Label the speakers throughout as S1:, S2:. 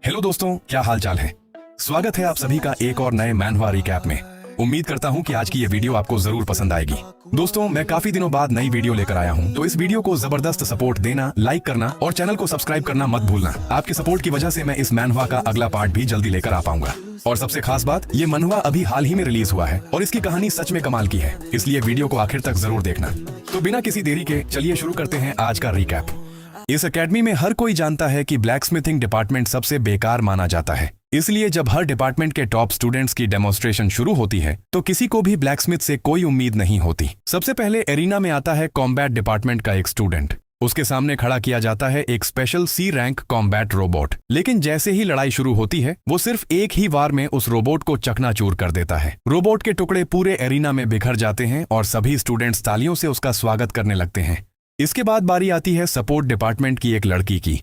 S1: Hello दोस्तों, क्या हाल चाल है। स्वागत है आप सभी का एक और नए मैनहवा रिकैप में। उम्मीद करता हूं कि आज की ये वीडियो आपको जरूर पसंद आएगी। दोस्तों, मैं काफी दिनों बाद नई वीडियो लेकर आया हूं, तो इस वीडियो को जबरदस्त सपोर्ट देना, लाइक करना और चैनल को सब्सक्राइब करना मत भूलना। आपके सपोर्ट की वजह से मैं इस मैनहवा का अगला पार्ट भी जल्दी लेकर आ पाऊंगा। और सबसे खास बात, ये मनहवा अभी हाल ही में रिलीज हुआ है और इसकी कहानी सच में कमाल की है, इसलिए वीडियो को आखिर तक जरूर देखना। तो बिना किसी देरी के चलिए शुरू करते हैं आज का रिकैप। इस एकेडमी में हर कोई जानता है कि ब्लैक स्मिथिंग डिपार्टमेंट सबसे बेकार माना जाता है, इसलिए जब हर डिपार्टमेंट के टॉप स्टूडेंट्स की डेमोन्स्ट्रेशन शुरू होती है तो किसी को भी ब्लैक स्मिथ से कोई उम्मीद नहीं होती। सबसे पहले एरिना में आता है कॉम्बैट डिपार्टमेंट का एक स्टूडेंट। उसके सामने खड़ा किया जाता है एक स्पेशल सी रैंक कॉम्बैट रोबोट। लेकिन जैसे ही लड़ाई शुरू होती है, वो सिर्फ एक ही वार में उस रोबोट को चकनाचूर कर देता है। रोबोट के टुकड़े पूरे एरिना में बिखर जाते हैं और सभी स्टूडेंट्स तालियों से उसका स्वागत करने लगते हैं। इसके बाद बारी आती है सपोर्ट डिपार्टमेंट की एक लड़की की,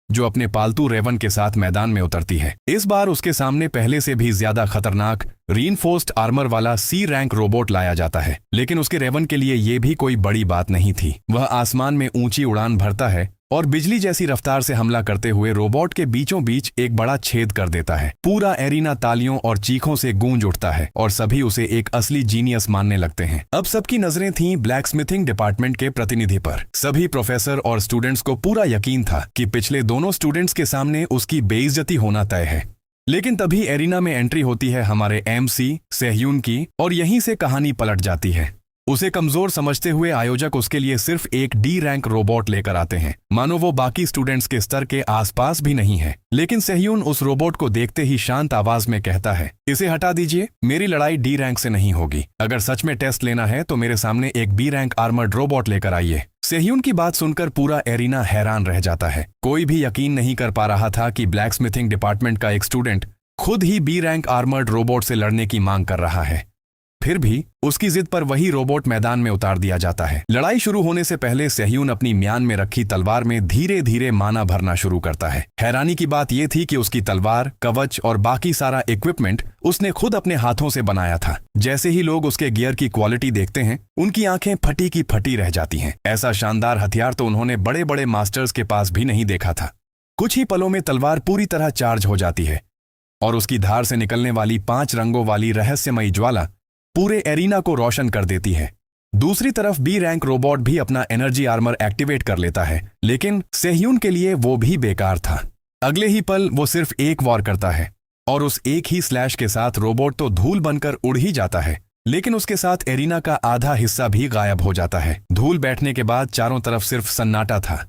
S1: जो अपने पालतू रेवन के साथ मैदान में उतरती है। इस बार उसके सामने पहले से भी ज्यादा खतरनाक रीइंफोर्स्ड आर्मर वाला सी रैंक रोबोट लाया जाता है। लेकिन उसके रेवन के लिए ये भी कोई बड़ी बात नहीं थी। वह आसमान में ऊंची उड़ान भरता है और बिजली जैसी रफ्तार से हमला करते हुए रोबोट के बीचों बीच एक बड़ा छेद कर देता है। पूरा एरिना तालियों और चीखों से गूंज उठता है और सभी उसे एक असली जीनियस मानने लगते हैं। अब सबकी नजरें थीं ब्लैक स्मिथिंग डिपार्टमेंट के प्रतिनिधि पर। सभी प्रोफेसर और स्टूडेंट्स को पूरा यकीन था कि पिछले दोनों स्टूडेंट्स के सामने उसकी बेइज्जती होना तय है। लेकिन तभी एरिना में एंट्री होती है हमारे एमसी सेह्यून की, और यहीं से कहानी पलट जाती है। उसे कमजोर समझते हुए आयोजक उसके लिए सिर्फ एक डी रैंक रोबोट लेकर आते हैं, मानो वो बाकी स्टूडेंट्स के स्तर के आसपास भी नहीं है। लेकिन सेह्यून उस रोबोट को देखते ही शांत आवाज में कहता है, इसे हटा दीजिए, मेरी लड़ाई डी रैंक से नहीं होगी। अगर सच में टेस्ट लेना है तो मेरे सामने एक बी रैंक आर्मर्ड रोबोट लेकर आइए। सेह्यून की बात सुनकर पूरा एरिना हैरान रह जाता है। कोई भी यकीन नहीं कर पा रहा था कि ब्लैक स्मिथिंग डिपार्टमेंट का एक स्टूडेंट खुद ही बी रैंक आर्मर्ड रोबोट से लड़ने की मांग कर रहा है। फिर भी उसकी जिद पर वही रोबोट मैदान में उतार दिया जाता है। लड़ाई शुरू होने से पहले सेह्यून अपनी म्यान में रखी तलवार में धीरे धीरे माना भरना शुरू करता है। हैरानी की बात यह थी कि उसकी तलवार, कवच और बाकी सारा इक्विपमेंट उसने खुद अपने हाथों से बनाया था। जैसे ही लोग उसके गियर की क्वालिटी देखते हैं, उनकी आंखें फटी की फटी रह जाती हैं। ऐसा शानदार हथियार तो उन्होंने बड़े बड़े मास्टर्स के पास भी नहीं देखा था। कुछ ही पलों में तलवार पूरी तरह चार्ज हो जाती है और उसकी धार से निकलने वाली 5 रंगों वाली रहस्यमयी ज्वाला पूरे एरिना को रोशन कर देती है। दूसरी तरफ बी रैंक रोबोट भी अपना एनर्जी आर्मर एक्टिवेट कर लेता है, लेकिन सेह्यून के लिए वो भी बेकार था। अगले ही पल वो सिर्फ एक वॉर करता है और उस एक ही स्लैश के साथ रोबोट तो धूल बनकर उड़ ही जाता है, लेकिन उसके साथ एरिना का आधा हिस्सा भी गायब हो जाता है। धूल बैठने के बाद चारों तरफ सिर्फ सन्नाटा था।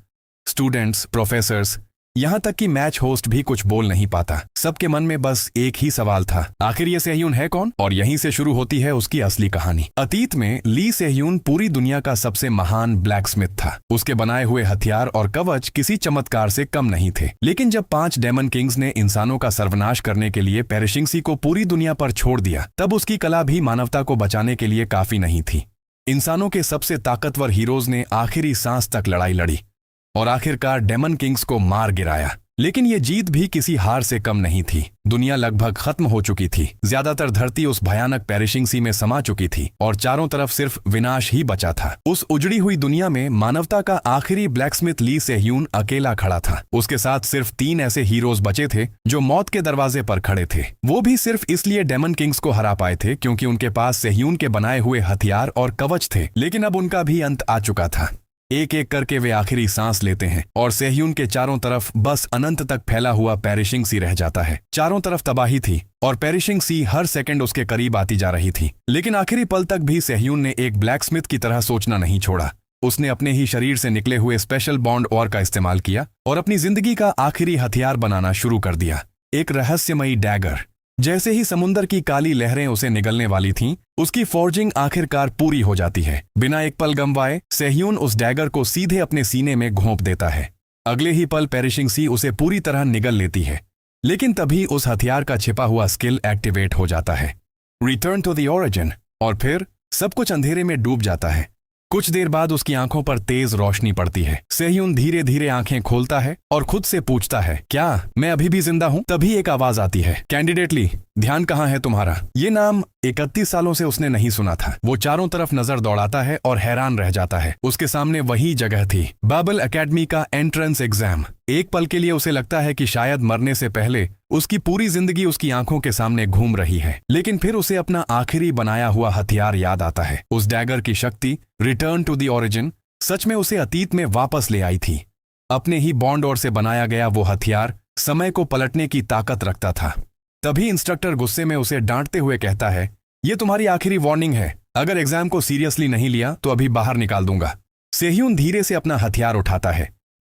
S1: स्टूडेंट्स, प्रोफेसर्स, यहां तक कि मैच होस्ट भी कुछ बोल नहीं पाता। सबके मन में बस एक ही सवाल था, आखिर ये सेह्यून है कौन? और यहीं से शुरू होती है उसकी असली कहानी। अतीत में ली सेह्यून पूरी दुनिया का सबसे महान ब्लैक स्मिथ था। उसके बनाए हुए हथियार और कवच किसी चमत्कार से कम नहीं थे। लेकिन जब 5 डेमन किंग्स ने इंसानों का सर्वनाश करने के लिए पेरिशिंग को पूरी दुनिया पर छोड़ दिया, तब उसकी कला भी मानवता को बचाने के लिए काफी नहीं थी। इंसानों के सबसे ताकतवर हीरोज ने आखिरी सांस तक लड़ाई लड़ी और आखिरकार डेमन किंग्स को मार गिराया। लेकिन ये जीत भी किसी हार से कम नहीं थी। दुनिया लगभग खत्म हो चुकी थी। ज्यादातर धरती उस भयानक पेरिशिंग सी में समा चुकी थी और चारों तरफ सिर्फ विनाश ही बचा था। उस उजड़ी हुई दुनिया में मानवता का आखिरी ब्लैकस्मिथ ली सेह्यून अकेला खड़ा था। उसके साथ सिर्फ 3 ऐसे हीरोज बचे थे जो मौत के दरवाजे पर खड़े थे। वो भी सिर्फ इसलिए डेमन किंग्स को हरा पाए थे क्योंकि उनके पास सेह्यून के बनाए हुए हथियार और कवच थे। लेकिन अब उनका भी अंत आ चुका था। एक एक करके वे आखिरी सांस लेते हैं और सेह्यून के चारों तरफ बस अनंत तक फैला हुआ पेरिशिंग सी रह जाता है। चारों तरफ तबाही थी और पेरिशिंग सी हर सेकंड उसके करीब आती जा रही थी। लेकिन आखिरी पल तक भी सेह्यून ने एक ब्लैक स्मिथ की तरह सोचना नहीं छोड़ा। उसने अपने ही शरीर से निकले हुए स्पेशल बॉन्ड और का इस्तेमाल किया और अपनी जिंदगी का आखिरी हथियार बनाना शुरू कर दिया, एक रहस्यमयी डैगर। जैसे ही समुंदर की काली लहरें उसे निगलने वाली थीं, उसकी फोर्जिंग आखिरकार पूरी हो जाती है। बिना एक पल गंवाए सेह्यून उस डैगर को सीधे अपने सीने में घोंप देता है। अगले ही पल पेरिशिंग सी उसे पूरी तरह निगल लेती है। लेकिन तभी उस हथियार का छिपा हुआ स्किल एक्टिवेट हो जाता है, रिटर्न टू द ओरिजिन, और फिर सब कुछ अंधेरे में डूब जाता है। कुछ देर बाद उसकी आंखों पर तेज रोशनी पड़ती है। सेह्यून धीरे धीरे आंखें खोलता है और खुद से पूछता है, क्या मैं अभी भी जिंदा हूँ? तभी एक आवाज आती है, कैंडिडेट ली, ध्यान कहाँ है तुम्हारा? ये नाम 31 सालों से उसने नहीं सुना था। वो चारों तरफ नजर दौड़ाता है और हैरान रह जाता है। उसके सामने वही जगह थी, बाबल एकेडमी का एंट्रेंस एग्जाम। एक पल के लिए उसे लगता है कि शायद मरने से पहले उसकी पूरी जिंदगी उसकी आंखों के सामने घूम रही है। लेकिन फिर उसे अपना आखिरी बनाया हुआ हथियार याद आता है। उस डैगर की शक्ति, रिटर्न टू द ओरिजिन, सच में उसे अतीत में वापस ले आई थी। अपने ही बॉन्ड और से बनाया गया वो हथियार समय को पलटने की ताकत रखता था। तभी इंस्ट्रक्टर गुस्से में उसे डांटते हुए कहता है, ये तुम्हारी आखिरी वार्निंग है। अगर एग्जाम को सीरियसली नहीं लिया तो अभी बाहर निकाल दूंगा। सेह्यून धीरे से अपना हथियार उठाता है,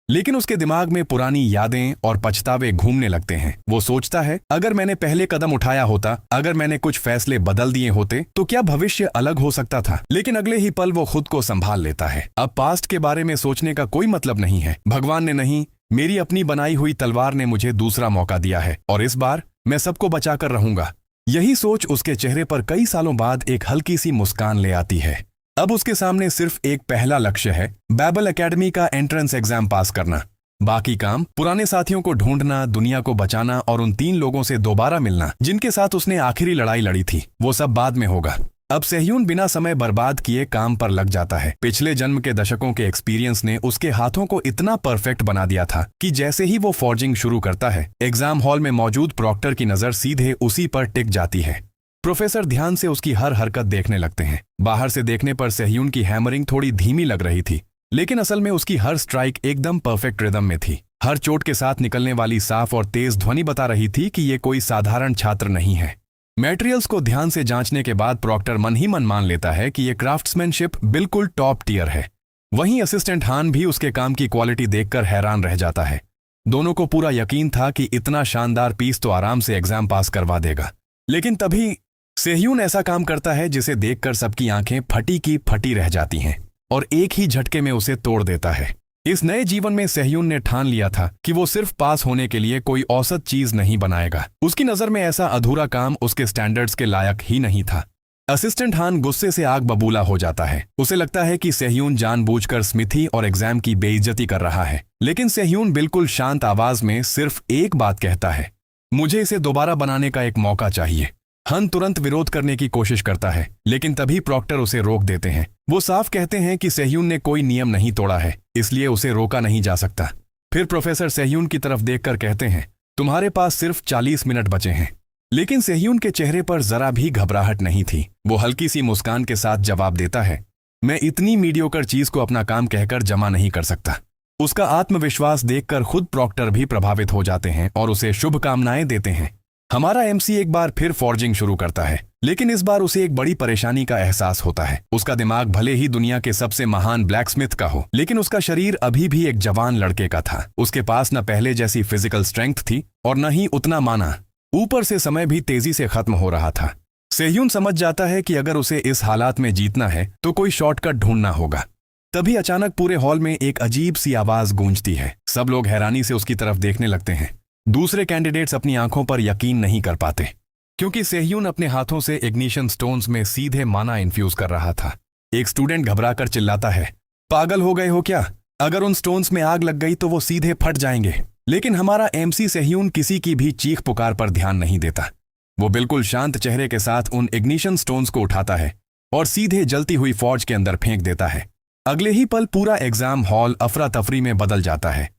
S1: लेकिन उसके दिमाग में पुरानी यादें और पछतावे घूमने लगते हैं। वो सोचता है, अगर मैंने पहले कदम उठाया होता, अगर मैंने कुछ फैसले बदल दिए होते तो क्या भविष्य अलग हो सकता था। लेकिन अगले ही पल वो खुद को संभाल लेता है। अब पास्ट के बारे में सोचने का कोई मतलब नहीं है। भगवान ने नहीं, मेरी अपनी बनाई हुई तलवार ने मुझे दूसरा मौका दिया है और इस बार मैं सबको बचाकर रहूंगा। यही सोच उसके चेहरे पर कई सालों बाद एक हल्की सी मुस्कान ले आती है। अब उसके सामने सिर्फ एक पहला लक्ष्य है, बाबल एकेडमी का एंट्रेंस एग्जाम पास करना। बाकी काम पुराने साथियों को ढूंढना, दुनिया को बचाना और उन 3 लोगों से दोबारा मिलना जिनके साथ उसने आखिरी लड़ाई लड़ी थी, वो सब बाद में होगा। अब सेह्यून बिना समय बर्बाद किए काम पर लग जाता है। पिछले जन्म के दशकों के एक्सपीरियंस ने उसके हाथों को इतना परफेक्ट बना दिया था कि जैसे ही वो फॉर्जिंग शुरू करता है, एग्जाम हॉल में मौजूद प्रॉक्टर की नजर सीधे उसी पर टिक जाती है। प्रोफेसर ध्यान से उसकी हर हरकत देखने लगते हैं। बाहर से देखने पर सेह्यून की हैमरिंग थोड़ी धीमी लग रही थी, लेकिन असल में उसकी हर स्ट्राइक एकदम परफेक्ट रिदम में थी। हर चोट के साथ निकलने वाली साफ और तेज ध्वनि बता रही थी कि ये कोई साधारण छात्र नहीं है। मटेरियल्स को ध्यान से जांचने के बाद प्रॉक्टर मन ही मन मान लेता है कि ये क्राफ्ट्समैनशिप बिल्कुल टॉप टियर है। वहीं असिस्टेंट हान भी उसके काम की क्वालिटी देखकर हैरान रह जाता है। दोनों को पूरा यकीन था कि इतना शानदार पीस तो आराम से एग्जाम पास करवा देगा। लेकिन तभी सेह्यून ऐसा काम करता है जिसे देखकर सबकी आंखें फटी की फटी रह जाती हैं और एक ही झटके में उसे तोड़ देता है। इस नए जीवन में सेह्यून ने ठान लिया था कि वो सिर्फ पास होने के लिए कोई औसत चीज नहीं बनाएगा। उसकी नजर में ऐसा अधूरा काम उसके स्टैंडर्ड्स के लायक ही नहीं था। असिस्टेंट हान गुस्से से आग बबूला हो जाता है। उसे लगता है कि सेह्यून जानबूझकर स्मिथी और एग्जाम की बेइज्जती कर रहा है। लेकिन सेह्यून बिल्कुल शांत आवाज में सिर्फ एक बात कहता है, मुझे इसे दोबारा बनाने का एक मौका चाहिए। हन तुरंत विरोध करने की कोशिश करता है, लेकिन तभी प्रॉक्टर उसे रोक देते हैं। वो साफ कहते हैं कि सेह्यून ने कोई नियम नहीं तोड़ा है, इसलिए उसे रोका नहीं जा सकता। फिर प्रोफेसर सेह्यून की तरफ देखकर कहते हैं, तुम्हारे पास सिर्फ 40 मिनट बचे हैं। लेकिन सेह्यून के चेहरे पर जरा भी घबराहट नहीं थी। वो हल्की सी मुस्कान के साथ जवाब देता है, मैं इतनी मीडियोकर चीज को अपना काम कहकर जमा नहीं कर सकता। उसका आत्मविश्वास देखकर खुद प्रॉक्टर भी प्रभावित हो जाते हैं और उसे शुभकामनाएं देते हैं। हमारा एमसी एक बार फिर फॉर्जिंग शुरू करता है, लेकिन इस बार उसे एक बड़ी परेशानी का एहसास होता है। उसका दिमाग भले ही दुनिया के सबसे महान ब्लैकस्मिथ का हो, लेकिन उसका शरीर अभी भी एक जवान लड़के का था। उसके पास न पहले जैसी फिजिकल स्ट्रेंथ थी और न ही उतना माना। ऊपर से समय भी तेजी से खत्म हो रहा था। सेह्यून समझ जाता है कि अगर उसे इस हालात में जीतना है तो कोई शॉर्टकट ढूंढना होगा। तभी अचानक पूरे हॉल में एक अजीब सी आवाज गूंजती है। सब लोग हैरानी से उसकी तरफ देखने लगते हैं। दूसरे कैंडिडेट्स अपनी आंखों पर यकीन नहीं कर पाते, क्योंकि सेह्यून अपने हाथों से इग्निशन स्टोन्स में सीधे माना इन्फ्यूज कर रहा था। एक स्टूडेंट घबराकर चिल्लाता है, पागल हो गए हो क्या? अगर उन स्टोन्स में आग लग गई तो वो सीधे फट जाएंगे। लेकिन हमारा एमसी सेह्यून किसी की भी चीख पुकार पर ध्यान नहीं देता। वो बिल्कुल शांत चेहरे के साथ उन इग्निशन स्टोन्स को उठाता है और सीधे जलती हुई फौज के अंदर फेंक देता है। अगले ही पल पूरा एग्जाम हॉल अफरा तफरी में बदल जाता है।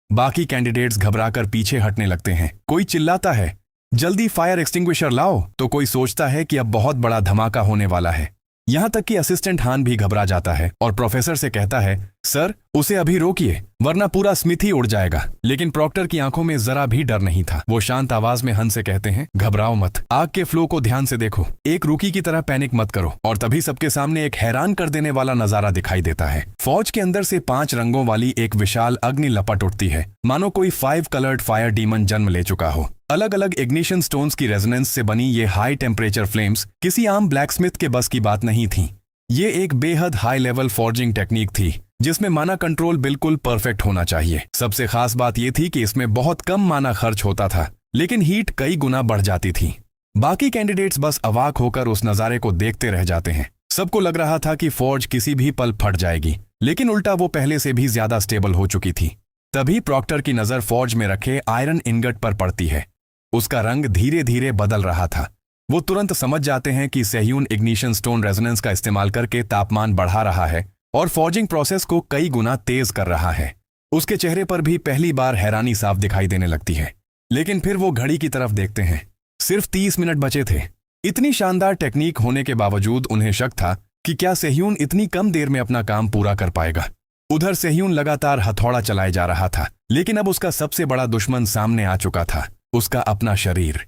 S1: बाकी कैंडिडेट्स घबराकर पीछे हटने लगते हैं। कोई चिल्लाता है, जल्दी फायर एक्सटिंग्विशर लाओ, तो कोई सोचता है कि अब बहुत बड़ा धमाका होने वाला है। यहां तक कि असिस्टेंट हान भी घबरा जाता है और प्रोफेसर से कहता है, सर उसे अभी रोकिए वरना पूरा स्मिथी उड़ जाएगा। लेकिन प्रॉक्टर की आंखों में जरा भी डर नहीं था। वो शांत आवाज में हन से कहते हैं, घबराओ मत, आग के फ्लो को ध्यान से देखो, एक रूकी की तरह पैनिक मत करो। और तभी सबके सामने एक हैरान कर देने वाला नजारा दिखाई देता है। फौज के अंदर से 5 रंगों वाली एक विशाल अग्नि लपट उठती है, मानो कोई 5 कलर्ड फायर डीमन जन्म ले चुका हो। अलग अलग इग्निशन स्टोन्स की रेजोनेंस से बनी ये हाई टेम्परेचर फ्लेम्स किसी आम ब्लैकस्मिथ के बस की बात नहीं थी। ये एक बेहद हाई लेवल फॉर्जिंग टेक्निक थी जिसमें माना कंट्रोल बिल्कुल परफेक्ट होना चाहिए। सबसे खास बात यह थी कि इसमें बहुत कम माना खर्च होता था, लेकिन हीट कई गुना बढ़ जाती थी। बाकी कैंडिडेट्स बस अवाक होकर उस नजारे को देखते रह जाते हैं। सबको लग रहा था कि फॉर्ज किसी भी पल फट जाएगी, लेकिन उल्टा वो पहले से भी ज्यादा स्टेबल हो चुकी थी। तभी प्रॉक्टर की नजर फॉर्ज में रखे आयरन इनगट पर पड़ती है। उसका रंग धीरे धीरे बदल रहा था। वो तुरंत समझ जाते हैं कि सेह्यून इग्निशन स्टोन रेजोनेंस का इस्तेमाल करके तापमान बढ़ा रहा है और फॉर्जिंग प्रोसेस को कई गुना तेज कर रहा है। उसके चेहरे पर भी पहली बार हैरानी साफ दिखाई देने लगती है। लेकिन फिर वो घड़ी की तरफ देखते हैं। सिर्फ 30 मिनट बचे थे। इतनी शानदार टेक्निक होने के बावजूद उन्हें शक था कि क्या सेह्यून इतनी कम देर में अपना काम पूरा कर पाएगा। उधर सेह्यून लगातार हथौड़ा चलाए जा रहा था, लेकिन अब उसका सबसे बड़ा दुश्मन सामने आ चुका था, उसका अपना शरीर।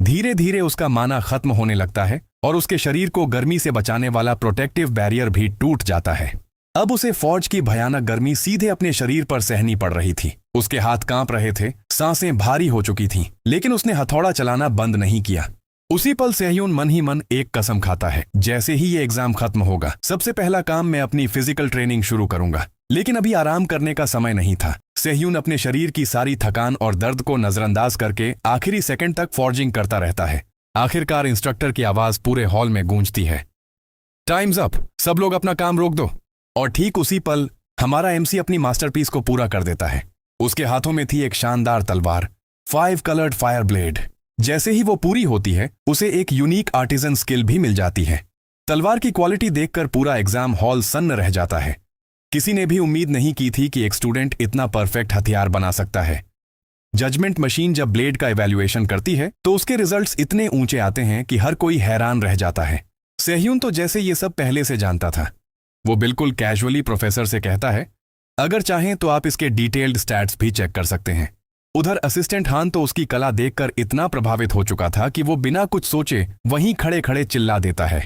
S1: धीरे धीरे उसका माना खत्म होने लगता है और उसके शरीर को गर्मी से बचाने वाला प्रोटेक्टिव बैरियर भी टूट जाता है। अब उसे फौज की भयानक गर्मी सीधे अपने शरीर पर सहनी पड़ रही थी। उसके हाथ कांप रहे थे, सांसें भारी हो चुकी थीं, लेकिन उसने हथौड़ा चलाना बंद नहीं किया। उसी पल सेह्यून मन ही मन एक कसम खाता है, जैसे ही ये एग्जाम खत्म होगा सबसे पहला काम मैं अपनी फिजिकल ट्रेनिंग शुरू करूंगा। लेकिन अभी आराम करने का समय नहीं था। सेह्यून अपने शरीर की सारी थकान और दर्द को नजरअंदाज करके आखिरी सेकंड तक फॉर्जिंग करता रहता है। आखिरकार इंस्ट्रक्टर की आवाज पूरे हॉल में गूंजती है, टाइम्स अप, सब लोग अपना काम रोक दो। और ठीक उसी पल हमारा एमसी अपनी मास्टरपीस को पूरा कर देता है। उसके हाथों में थी एक शानदार तलवार, 5 कलर्ड फायर ब्लेड। जैसे ही वो पूरी होती है उसे एक यूनिक आर्टिजन स्किल भी मिल जाती है। तलवार की क्वालिटी देखकर पूरा एग्जाम हॉल सन्न रह जाता है। किसी ने भी उम्मीद नहीं की थी कि एक स्टूडेंट इतना परफेक्ट हथियार बना सकता है। जजमेंट मशीन जब ब्लेड का इवैल्यूएशन करती है तो उसके रिजल्ट्स इतने ऊंचे आते हैं कि हर कोई हैरान रह जाता है। सेह्यून तो जैसे ये सब पहले से जानता था। वो बिल्कुल कैजुअली प्रोफेसर से कहता है, अगर चाहें तो आप इसके डिटेल्ड स्टैट्स भी चेक कर सकते हैं। उधर असिस्टेंट हान तो उसकी कला देखकर इतना प्रभावित हो चुका था कि वो बिना कुछ सोचे वहीं खड़े खड़े चिल्ला देता है,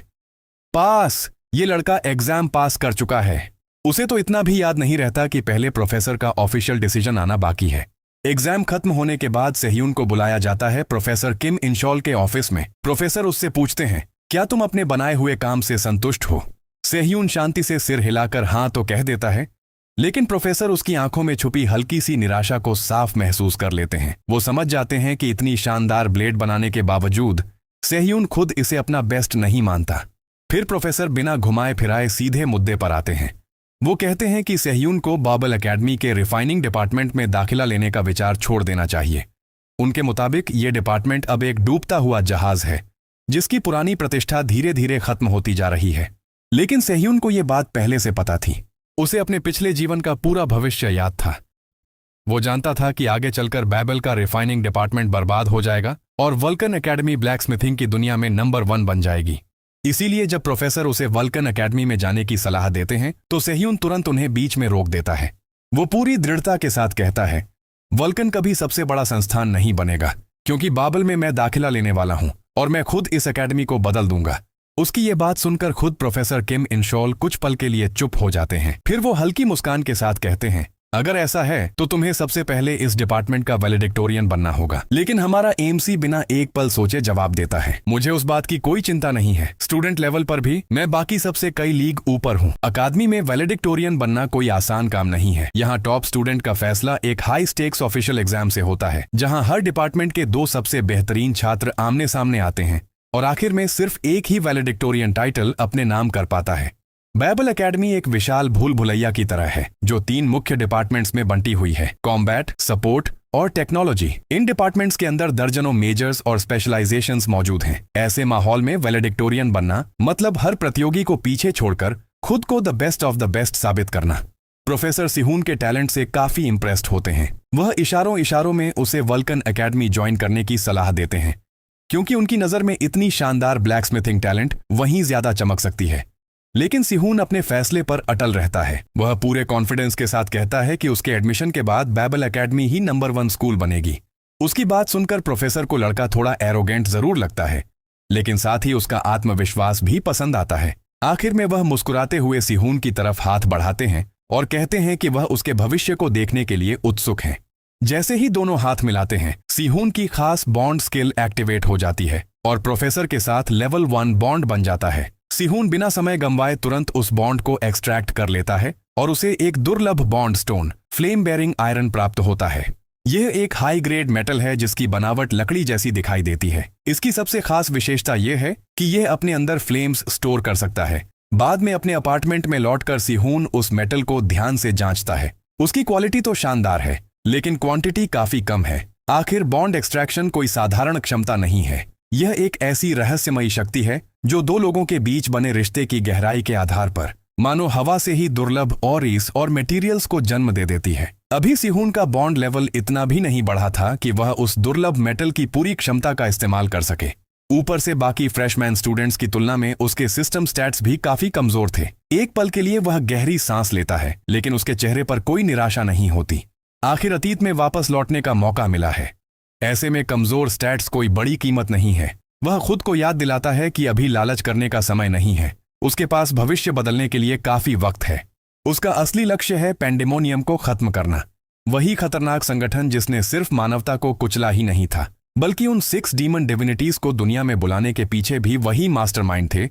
S1: पास, ये लड़का एग्जाम पास कर चुका है। उसे तो इतना भी याद नहीं रहता कि पहले प्रोफेसर का ऑफिशियल डिसीजन आना बाकी है। एग्जाम खत्म होने के बाद सेह्यून को बुलाया जाता है प्रोफेसर किम इंशॉल के ऑफिस में। प्रोफेसर उससे पूछते हैं, क्या तुम अपने बनाए हुए काम से संतुष्ट हो? सेह्यून शांति से सिर हिलाकर हाँ तो कह देता है, लेकिन प्रोफेसर उसकी आंखों में छुपी हल्की सी निराशा को साफ महसूस कर लेते हैं। वो समझ जाते हैं कि इतनी शानदार ब्लेड बनाने के बावजूद सेह्यून खुद इसे अपना बेस्ट नहीं मानता। फिर प्रोफेसर बिना घुमाए फिराए सीधे मुद्दे पर आते हैं। वो कहते हैं कि सेह्यून को बाबल एकेडमी के रिफाइनिंग डिपार्टमेंट में दाखिला लेने का विचार छोड़ देना चाहिए। उनके मुताबिक ये डिपार्टमेंट अब एक डूबता हुआ जहाज है, जिसकी पुरानी प्रतिष्ठा धीरे धीरे खत्म होती जा रही है। लेकिन सेह्यून को ये बात पहले से पता थी। उसे अपने पिछले जीवन का पूरा भविष्य याद था। वो जानता था कि आगे चलकर बाबल का रिफाइनिंग डिपार्टमेंट बर्बाद हो जाएगा और वल्कन एकेडमी ब्लैक स्मिथिंग की दुनिया में नंबर 1 बन जाएगी। इसीलिए जब प्रोफेसर उसे वल्कन एकेडमी में जाने की सलाह देते हैं तो सेह्यून तुरंत उन्हें बीच में रोक देता है। वो पूरी दृढ़ता के साथ कहता है, वल्कन कभी सबसे बड़ा संस्थान नहीं बनेगा, क्योंकि बाबल में मैं दाखिला लेने वाला हूं और मैं खुद इस एकेडमी को बदल दूंगा। उसकी ये बात सुनकर खुद प्रोफेसर किम इंशॉल कुछ पल के लिए चुप हो जाते हैं। फिर वो हल्की मुस्कान के साथ कहते हैं, अगर ऐसा है तो तुम्हें सबसे पहले इस डिपार्टमेंट का वैलेडिक्टोरियन बनना होगा। लेकिन हमारा एमसी बिना एक पल सोचे जवाब देता है, मुझे उस बात की कोई चिंता नहीं है। स्टूडेंट लेवल पर भी मैं बाकी सबसे कई लीग ऊपर हूँ। अकादमी में वैलेडिक्टोरियन बनना कोई आसान काम नहीं है। यहाँ टॉप स्टूडेंट का फैसला एक हाई स्टेक्स ऑफिशियल एग्जाम से होता है, जहाँ हर डिपार्टमेंट के 2 सबसे बेहतरीन छात्र आमने सामने आते हैं और आखिर में सिर्फ एक ही वैलेडिक्टोरियन टाइटल अपने नाम कर पाता है। बाबल एकेडमी एक विशाल भूल भुलैया की तरह है, जो 3 मुख्य डिपार्टमेंट्स में बंटी हुई है, कॉम्बैट, सपोर्ट और टेक्नोलॉजी। इन डिपार्टमेंट्स के अंदर दर्जनों मेजर्स और स्पेशलाइजेशंस मौजूद हैं। ऐसे माहौल में वैलेडिक्टोरियन बनना मतलब हर प्रतियोगी को पीछे छोड़कर खुद को the best of the best साबित करना। प्रोफेसर सेह्यून के टैलेंट से काफी इंप्रेस्ड होते हैं। वह इशारों इशारों में उसे वल्कन एकेडमी ज्वाइन करने की सलाह देते हैं, क्योंकि उनकी नजर में इतनी शानदार ब्लैक स्मिथिंग टैलेंट वहीं ज्यादा चमक सकती है। लेकिन सेह्यून अपने फैसले पर अटल रहता है। वह पूरे कॉन्फिडेंस के साथ कहता है कि उसके एडमिशन के बाद बाबल एकेडमी ही नंबर 1 स्कूल बनेगी। उसकी बात सुनकर प्रोफेसर को लड़का थोड़ा एरोगेंट जरूर लगता है, लेकिन साथ ही उसका आत्मविश्वास भी पसंद आता है। आखिर में वह मुस्कुराते हुए सेह्यून की तरफ हाथ बढ़ाते हैं और कहते हैं कि वह उसके भविष्य को देखने के लिए उत्सुक हैं। जैसे ही दोनों हाथ मिलाते हैं, सेह्यून की खास बॉन्ड स्किल एक्टिवेट हो जाती है और प्रोफेसर के साथ लेवल 1 बॉन्ड बन जाता है। सेह्यून बिना समय गंवाए तुरंत उस बॉन्ड को एक्सट्रैक्ट कर लेता है और उसे एक दुर्लभ bond stone, flame bearing iron प्राप्त होता है। यह एक हाई ग्रेड मेटल है जिसकी बनावट लकड़ी जैसी दिखाई देती है। इसकी सबसे खास विशेषता यह है कि यह अपने अंदर फ्लेम्स स्टोर कर सकता है, बाद में अपने अपार्टमेंट में लौटकर सिहून उस मेटल को ध्यान से जांचता है। उसकी क्वालिटी तो शानदार है, लेकिन क्वांटिटी काफी कम है। आखिर बॉन्ड एक्सट्रैक्शन कोई साधारण क्षमता नहीं है। यह एक ऐसी रहस्यमयी शक्ति है जो दो लोगों के बीच बने रिश्ते की गहराई के आधार पर मानो हवा से ही दुर्लभ ऑरीज और मटेरियल्स को जन्म दे देती है। अभी सिहून का बॉन्ड लेवल इतना भी नहीं बढ़ा था कि वह उस दुर्लभ मेटल की पूरी क्षमता का इस्तेमाल कर सके। ऊपर से बाकी फ्रेशमैन स्टूडेंट्स की तुलना में उसके सिस्टम स्टैट्स भी काफी कमजोर थे। एक पल के लिए वह गहरी सांस लेता है, लेकिन उसके चेहरे पर कोई निराशा नहीं होती। आखिर अतीत में वापस लौटने का मौका मिला है। ऐसे में कमजोर स्टैट्स कोई बड़ी कीमत नहीं है। वह खुद को याद दिलाता है कि अभी लालच करने का समय नहीं है। उसके पास भविष्य बदलने के लिए काफी वक्त है। उसका असली लक्ष्य है पैंडेमोनियम को खत्म करना, वही खतरनाक संगठन जिसने सिर्फ मानवता को कुचला ही नहीं था, बल्कि उन 6 डीमन डिविनिटीज को दुनिया में बुलाने के पीछे भी वही मास्टरमाइंड थे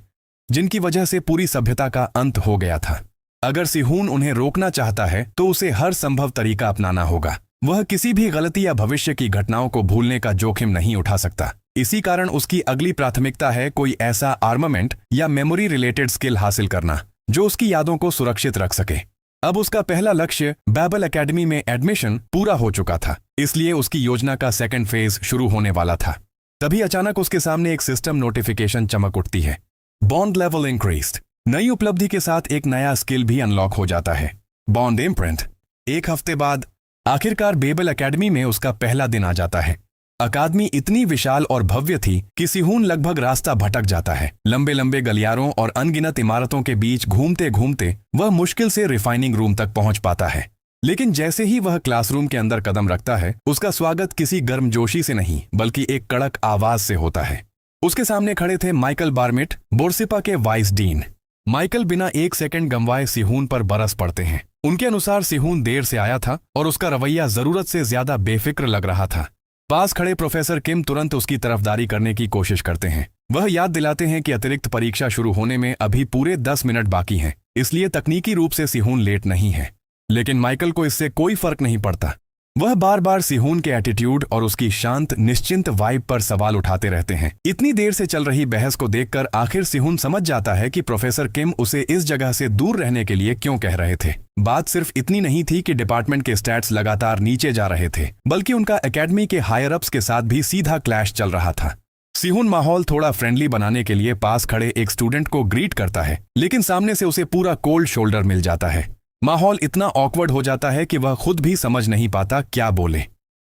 S1: जिनकी वजह से पूरी सभ्यता का अंत हो गया था। अगर सिहून उन्हें रोकना चाहता है तो उसे हर संभव तरीका अपनाना होगा। वह किसी भी गलती या भविष्य की घटनाओं को भूलने का जोखिम नहीं उठा सकता। इसी कारण उसकी अगली प्राथमिकता है कोई ऐसा आर्मामेंट या मेमोरी रिलेटेड स्किल हासिल करना जो उसकी यादों को सुरक्षित रख सके। अब उसका पहला लक्ष्य बैबल एकेडमी में एडमिशन पूरा हो चुका था, इसलिए उसकी योजना का सेकंड फेज शुरू होने वाला था। तभी अचानक उसके सामने एक सिस्टम नोटिफिकेशन चमक उठती है। Bond level increased. नई उपलब्धि के साथ एक नया स्किल भी अनलॉक हो जाता है, बॉन्ड इम्प्रिंट। एक हफ्ते बाद आखिरकार बेबल एकेडमी में उसका पहला दिन आ जाता है। अकादमी इतनी विशाल और भव्य थी कि सिहून लगभग रास्ता भटक जाता है। लंबे लंबे गलियारों और अनगिनत इमारतों के बीच घूमते घूमते वह मुश्किल से रिफाइनिंग रूम तक पहुंच पाता है। लेकिन जैसे ही वह क्लासरूम के अंदर कदम रखता है, उसका स्वागत किसी गर्मजोशी से नहीं बल्कि एक कड़क आवाज से होता है। उसके सामने खड़े थे माइकल बार्मिट, बोर्सिपा के वाइस डीन। माइकल बिना एक सेकंड गंवाए सिहून पर बरस पड़ते हैं। उनके अनुसार सिहून देर से आया था और उसका रवैया जरूरत से ज्यादा बेफिक्र लग रहा था। पास खड़े प्रोफेसर किम तुरंत उसकी तरफदारी करने की कोशिश करते हैं। वह याद दिलाते हैं कि अतिरिक्त परीक्षा शुरू होने में अभी पूरे 10 मिनट बाकी हैं, इसलिए तकनीकी रूप से सिहून लेट नहीं है। लेकिन माइकल को इससे कोई फर्क नहीं पड़ता। वह बार बार सिहून के एटीट्यूड और उसकी शांत निश्चिंत वाइब पर सवाल उठाते रहते हैं। इतनी देर से चल रही बहस को देखकर आखिर सिहून समझ जाता है कि प्रोफेसर किम उसे इस जगह से दूर रहने के लिए क्यों कह रहे थे। बात सिर्फ इतनी नहीं थी कि डिपार्टमेंट के स्टैट्स लगातार नीचे जा रहे थे, बल्कि उनका एकेडमी के हायर अप्स के साथ भी सीधा क्लैश चल रहा था। सिहून माहौल थोड़ा फ्रेंडली बनाने के लिए पास खड़े एक स्टूडेंट को ग्रीट करता है, लेकिन सामने से उसे पूरा कोल्ड शोल्डर मिल जाता है। माहौल इतना ऑकवर्ड हो जाता है कि वह खुद भी समझ नहीं पाता क्या बोले।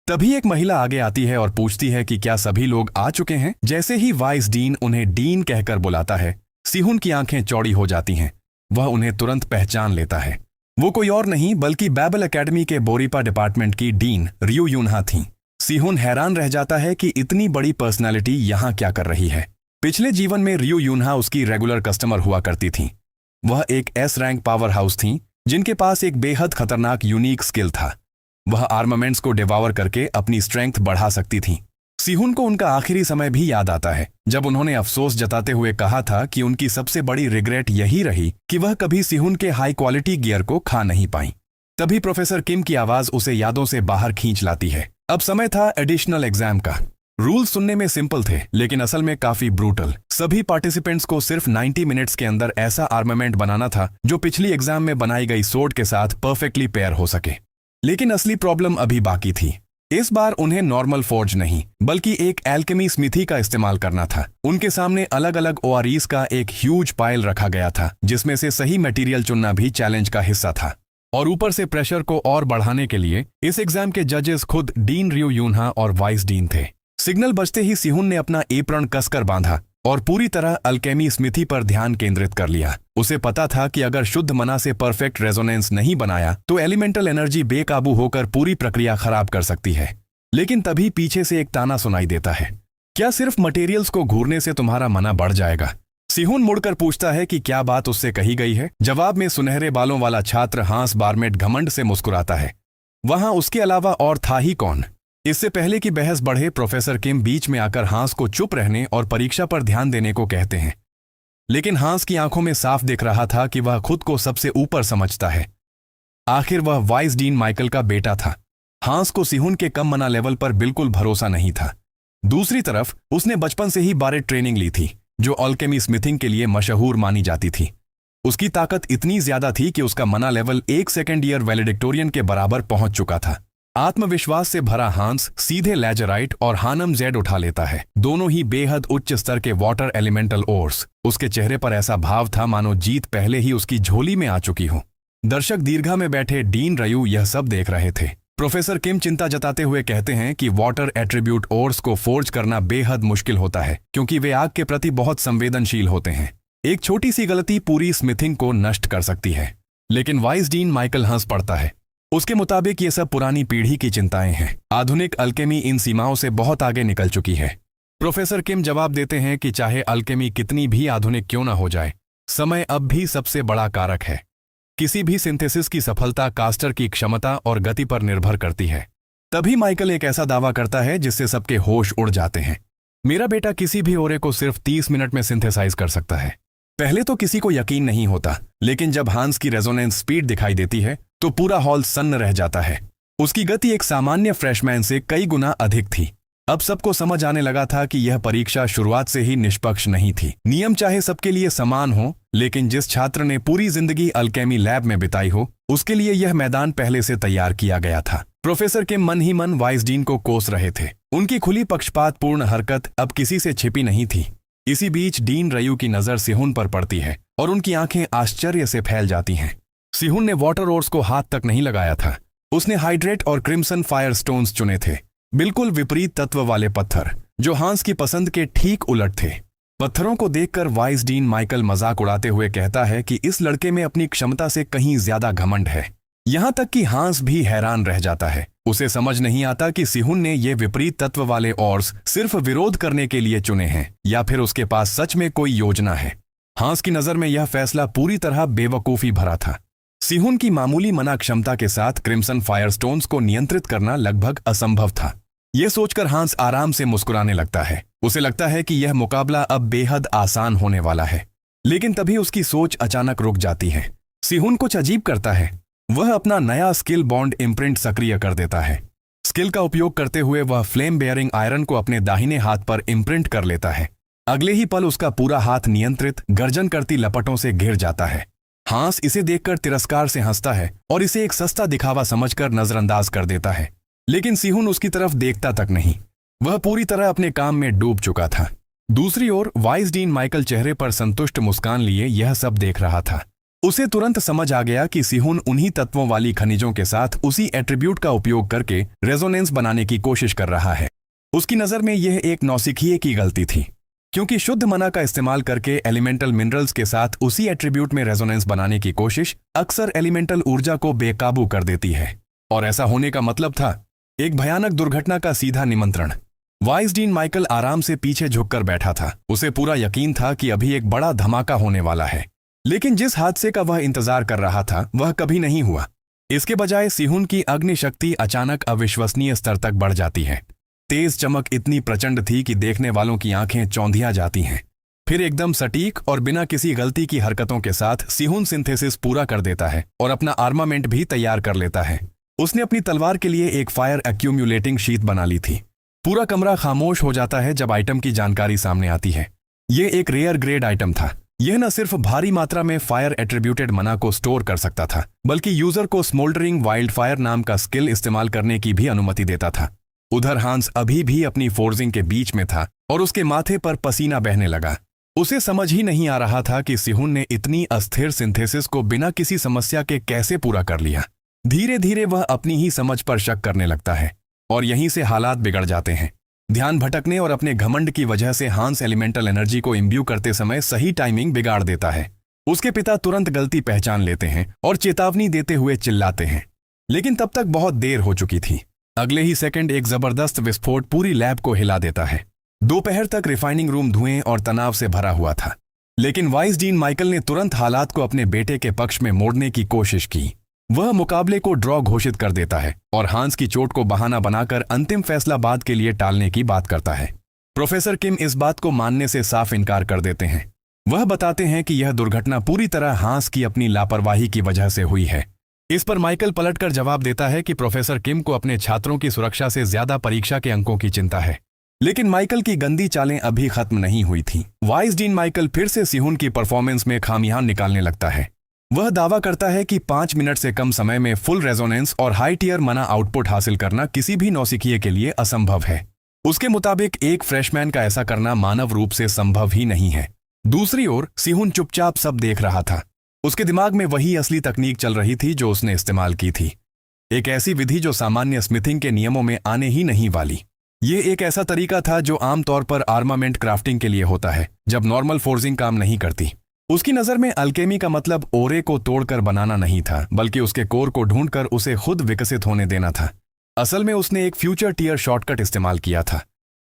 S1: तभी एक महिला आगे आती है और पूछती है कि क्या सभी लोग आ चुके हैं। जैसे ही वाइस डीन उन्हें डीन कहकर बुलाता है, सिहून की आंखें चौड़ी हो जाती हैं। वह उन्हें तुरंत पहचान लेता है। वो कोई और नहीं बल्कि बैबल एकेडमी के बोरिपा डिपार्टमेंट की डीन रियू यूनहा थीं। सिहून हैरान रह जाता है कि इतनी बड़ी पर्सनालिटी यहाँ क्या कर रही है। पिछले जीवन में रियू यूनहा उसकी रेगुलर कस्टमर हुआ करती थीं। वह एक एस रैंक पावर हाउस थीं जिनके पास एक बेहद खतरनाक यूनिक स्किल था। वह आर्मामेंट्स को डिवावर करके अपनी स्ट्रेंथ बढ़ा सकती थीं। सिहून को उनका आखिरी समय भी याद आता है, जब उन्होंने अफसोस जताते हुए कहा था कि उनकी सबसे बड़ी रिग्रेट यही रही कि वह कभी सिहून के हाई क्वालिटी गियर को खा नहीं पाई। तभी प्रोफेसर किम की आवाज उसे यादों से बाहर खींच लाती है। अब समय था एडिशनल एग्जाम का। रूल सुनने में सिंपल थे, लेकिन असल में काफी ब्रूटल। सभी पार्टिसिपेंट्स को सिर्फ 90 मिनट्स के अंदर ऐसा आर्मामेंट बनाना था जो पिछली एग्जाम में बनाई गई सोर्ड के साथ परफेक्टली पेयर हो सके। लेकिन असली प्रॉब्लम अभी बाकी थी। इस बार उन्हें नॉर्मल फोर्ज नहीं बल्कि एक एल्केमी स्मिथी का इस्तेमाल करना था। उनके सामने अलग अलग ओआरईज का एक ह्यूज पाइल रखा गया था, जिसमें से सही मटेरियल चुनना भी चैलेंज का हिस्सा था। और ऊपर से प्रेशर को और बढ़ाने के लिए इस एग्जाम के जजेस खुद डीन रियू यूनहा और वाइस डीन थे। सिग्नल बजते ही सिहून ने अपना एप्रन कसकर बांधा और पूरी तरह अल्केमी स्मिथी पर ध्यान केंद्रित कर लिया। उसे पता था कि अगर शुद्ध मना से परफेक्ट रेजोनेंस नहीं बनाया तो एलिमेंटल एनर्जी बेकाबू होकर पूरी प्रक्रिया खराब कर सकती है। लेकिन तभी पीछे से एक ताना सुनाई देता है, क्या सिर्फ मटेरियल्स को घूरने से तुम्हारा मना बढ़ जाएगा? सिहून मुड़कर पूछता है कि क्या बात उससे कही गई है। जवाब में सुनहरे बालों वाला छात्र हांस बार्मेट घमंड से मुस्कुराता है। वहां उसके अलावा और था ही कौन। इससे पहले कि बहस बढ़े, प्रोफेसर किम बीच में आकर हांस को चुप रहने और परीक्षा पर ध्यान देने को कहते हैं। लेकिन हांस की आंखों में साफ दिख रहा था कि वह खुद को सबसे ऊपर समझता है। आखिर वह वाइस डीन माइकल का बेटा था। हांस को सिहून के कम मना लेवल पर बिल्कुल भरोसा नहीं था। दूसरी तरफ उसने बचपन से ही बारे ट्रेनिंग ली थी, जो अल्केमी स्मिथिंग के लिए मशहूर मानी जाती थी। उसकी ताकत इतनी ज्यादा थी कि उसका मना लेवल एक सेकेंड ईयर वैलेडिक्टोरियन के बराबर पहुंच चुका था। आत्मविश्वास से भरा हांस सीधे लैजराइट और हानम जेड उठा लेता है, दोनों ही बेहद उच्च स्तर के वाटर एलिमेंटल ओर्स। उसके चेहरे पर ऐसा भाव था मानो जीत पहले ही उसकी झोली में आ चुकी हो। दर्शक दीर्घा में बैठे डीन रयू यह सब देख रहे थे। प्रोफेसर किम चिंता जताते हुए कहते हैं कि वाटर एट्रीब्यूट ओर्स को फोर्ज करना बेहद मुश्किल होता है, क्योंकि वे आग के प्रति बहुत संवेदनशील होते हैं। एक छोटी सी गलती पूरी स्मिथिंग को नष्ट कर सकती है। लेकिन वाइस डीन माइकल हंस पड़ता है। उसके मुताबिक ये सब पुरानी पीढ़ी की चिंताएं हैं। आधुनिक अल्केमी इन सीमाओं से बहुत आगे निकल चुकी है। प्रोफेसर किम जवाब देते हैं कि चाहे अल्केमी कितनी भी आधुनिक क्यों ना हो जाए, समय अब भी सबसे बड़ा कारक है। किसी भी सिंथेसिस की सफलता कास्टर की क्षमता और गति पर निर्भर करती है। तभी माइकल एक ऐसा दावा करता है जिससे सबके होश उड़ जाते हैं। मेरा बेटा किसी भी ओरे को सिर्फ 30 मिनट में सिंथेसाइज कर सकता है। पहले तो किसी को यकीन नहीं होता, लेकिन जब हांस की रेजोनेंस स्पीड दिखाई देती है तो पूरा हॉल सन्न रह जाता है। उसकी गति एक सामान्य फ्रेशमैन से कई गुना अधिक थी। अब सबको समझ आने लगा था कि यह परीक्षा शुरुआत से ही निष्पक्ष नहीं थी। नियम चाहे सबके लिए समान हो, लेकिन जिस छात्र ने पूरी जिंदगी अल्केमी लैब में बिताई हो, उसके लिए यह मैदान पहले से तैयार किया गया था। प्रोफेसर के मन ही मन वाइस डीन को कोस रहे थे। उनकी खुली पक्षपातपूर्ण हरकत अब किसी से छिपी नहीं थी। इसी बीच डीन रयू की नजर सिहुन पर पड़ती है और उनकी आंखें आश्चर्य से फैल जाती हैं। सिहुन ने वाटर ओर्स को हाथ तक नहीं लगाया था। उसने हाइड्रेट और क्रिम्सन फायर स्टोन्स चुने थे, बिल्कुल विपरीत तत्व वाले पत्थर, जो हांस की पसंद के ठीक उलट थे। पत्थरों को देखकर वाइस डीन माइकल मजाक उड़ाते हुए कहता है कि इस लड़के में अपनी क्षमता से कहीं ज्यादा घमंड है। यहां तक कि हांस भी हैरान रह जाता है। उसे समझ नहीं आता कि सिहुन ने ये विपरीत तत्व वाले ओर्स सिर्फ विरोध करने के लिए चुने हैं या फिर उसके पास सच में कोई योजना है। हांस की नजर में यह फैसला पूरी तरह बेवकूफी भरा था। सिहुन की मामूली मना क्षमता के साथ क्रिम्सन फायरस्टोन्स को नियंत्रित करना लगभग असंभव था। यह सोचकर हांस आराम से मुस्कुराने लगता है। उसे लगता है कि यह मुकाबला अब बेहद आसान होने वाला है। लेकिन तभी उसकी सोच अचानक रुक जाती है। सिहुन कुछ अजीब करता है। वह अपना नया स्किल बॉन्ड इम्प्रिंट सक्रिय कर देता है। स्किल का उपयोग करते हुए वह फ्लेम बेयरिंग आयरन को अपने दाहिने हाथ पर इम्प्रिंट कर लेता है। अगले ही पल उसका पूरा हाथ नियंत्रित गर्जन करती लपटों से घिर जाता है। हांस इसे देखकर तिरस्कार से हंसता है और इसे एक सस्ता दिखावा समझकर नजरअंदाज कर देता है। लेकिन सिहुन उसकी तरफ देखता तक नहीं। वह पूरी तरह अपने काम में डूब चुका था। दूसरी ओर वाइस डीन माइकल चेहरे पर संतुष्ट मुस्कान लिए यह सब देख रहा था। उसे तुरंत समझ आ गया कि सिहुन उन्हीं तत्वों वाली खनिजों के साथ उसी एट्रीब्यूट का उपयोग करके रेजोनेंस बनाने की कोशिश कर रहा है। उसकी नजर में यह एक नौसिखिए की गलती थी, क्योंकि शुद्ध मना का इस्तेमाल करके एलिमेंटल मिनरल्स के साथ उसी एट्रीब्यूट में रेजोनेंस बनाने की कोशिश अक्सर एलिमेंटल ऊर्जा को बेकाबू कर देती है। और ऐसा होने का मतलब था एक भयानक दुर्घटना का सीधा निमंत्रण। वाइस डीन माइकल आराम से पीछे झुककर बैठा था। उसे पूरा यकीन था कि अभी एक बड़ा धमाका होने वाला है। लेकिन जिस हादसे का वह इंतजार कर रहा था वह कभी नहीं हुआ। इसके बजाय सिहुन की अग्नि शक्ति अचानक अविश्वसनीय स्तर तक बढ़ जाती है। तेज चमक इतनी प्रचंड थी कि देखने वालों की आंखें चौंधिया जाती हैं। फिर एकदम सटीक और बिना किसी गलती की हरकतों के साथ सिहुन सिंथेसिस पूरा कर देता है और अपना आर्मामेंट भी तैयार कर लेता है। उसने अपनी तलवार के लिए एक फायर एक्यूम्युलेटिंग शीट बना ली थी। पूरा कमरा खामोश हो जाता है जब आइटम की जानकारी सामने आती है। ये एक रेयर ग्रेड आइटम था। यह न सिर्फ भारी मात्रा में फायर एट्रीब्यूटेड मना को स्टोर कर सकता था, बल्कि यूजर को स्मोल्डरिंग वाइल्ड फायर नाम का स्किल इस्तेमाल करने की भी अनुमति देता था। उधर हांस अभी भी अपनी फोर्जिंग के बीच में था और उसके माथे पर पसीना बहने लगा। उसे समझ ही नहीं आ रहा था कि सिहुन ने इतनी अस्थिर सिंथेसिस को बिना किसी समस्या के कैसे पूरा कर लिया। धीरे धीरे वह अपनी ही समझ पर शक करने लगता है और यहीं से हालात बिगड़ जाते हैं। ध्यान भटकने और अपने घमंड की वजह से हांस एलिमेंटल एनर्जी को इम्ब्यू करते समय सही टाइमिंग बिगाड़ देता है। उसके पिता तुरंत गलती पहचान लेते हैं और चेतावनी देते हुए चिल्लाते हैं, लेकिन तब तक बहुत देर हो चुकी थी। अगले ही सेकंड एक जबरदस्त विस्फोट पूरी लैब को हिला देता है। दोपहर तक रिफाइनिंग रूम धुएं और तनाव से भरा हुआ था, लेकिन वाइस डीन माइकल ने तुरंत हालात को अपने बेटे के पक्ष में मोड़ने की कोशिश की। वह मुकाबले को ड्रॉ घोषित कर देता है और हांस की चोट को बहाना बनाकर अंतिम फैसला बाद के लिए टालने की बात करता है। प्रोफेसर किम इस बात को मानने से साफ इनकार कर देते हैं। वह बताते हैं कि यह दुर्घटना पूरी तरह हांस की अपनी लापरवाही की वजह से हुई है। इस पर माइकल पलटकर जवाब देता है कि प्रोफेसर किम को अपने छात्रों की सुरक्षा से ज्यादा परीक्षा के अंकों की चिंता है। लेकिन माइकल की गंदी चालें अभी खत्म नहीं हुई थी। वाइस डीन माइकल फिर से सिहुन की परफॉर्मेंस में खामियां निकालने लगता है। वह दावा करता है कि 5 मिनट से कम समय में फुल रेजोनेंस और हाई टियर मना आउटपुट हासिल करना किसी भी नौसिखिए के लिए असंभव है। उसके मुताबिक एक फ्रेशमैन का ऐसा करना मानव रूप से संभव ही नहीं है। दूसरी ओर सिहुन चुपचाप सब देख रहा था। उसके दिमाग में वही असली तकनीक चल रही थी जो उसने इस्तेमाल की थी, एक ऐसी विधि जो सामान्य स्मिथिंग के नियमों में आने ही नहीं वाली। ये एक ऐसा तरीका था जो आमतौर पर आर्मामेंट क्राफ्टिंग के लिए होता है, जब नॉर्मल फोर्जिंग काम नहीं करती। उसकी नज़र में अल्केमी का मतलब ओरे को तोड़कर बनाना नहीं था, बल्कि उसके कोर को ढूंढकर उसे खुद विकसित होने देना था। असल में उसने एक फ्यूचर टियर शॉर्टकट इस्तेमाल किया था,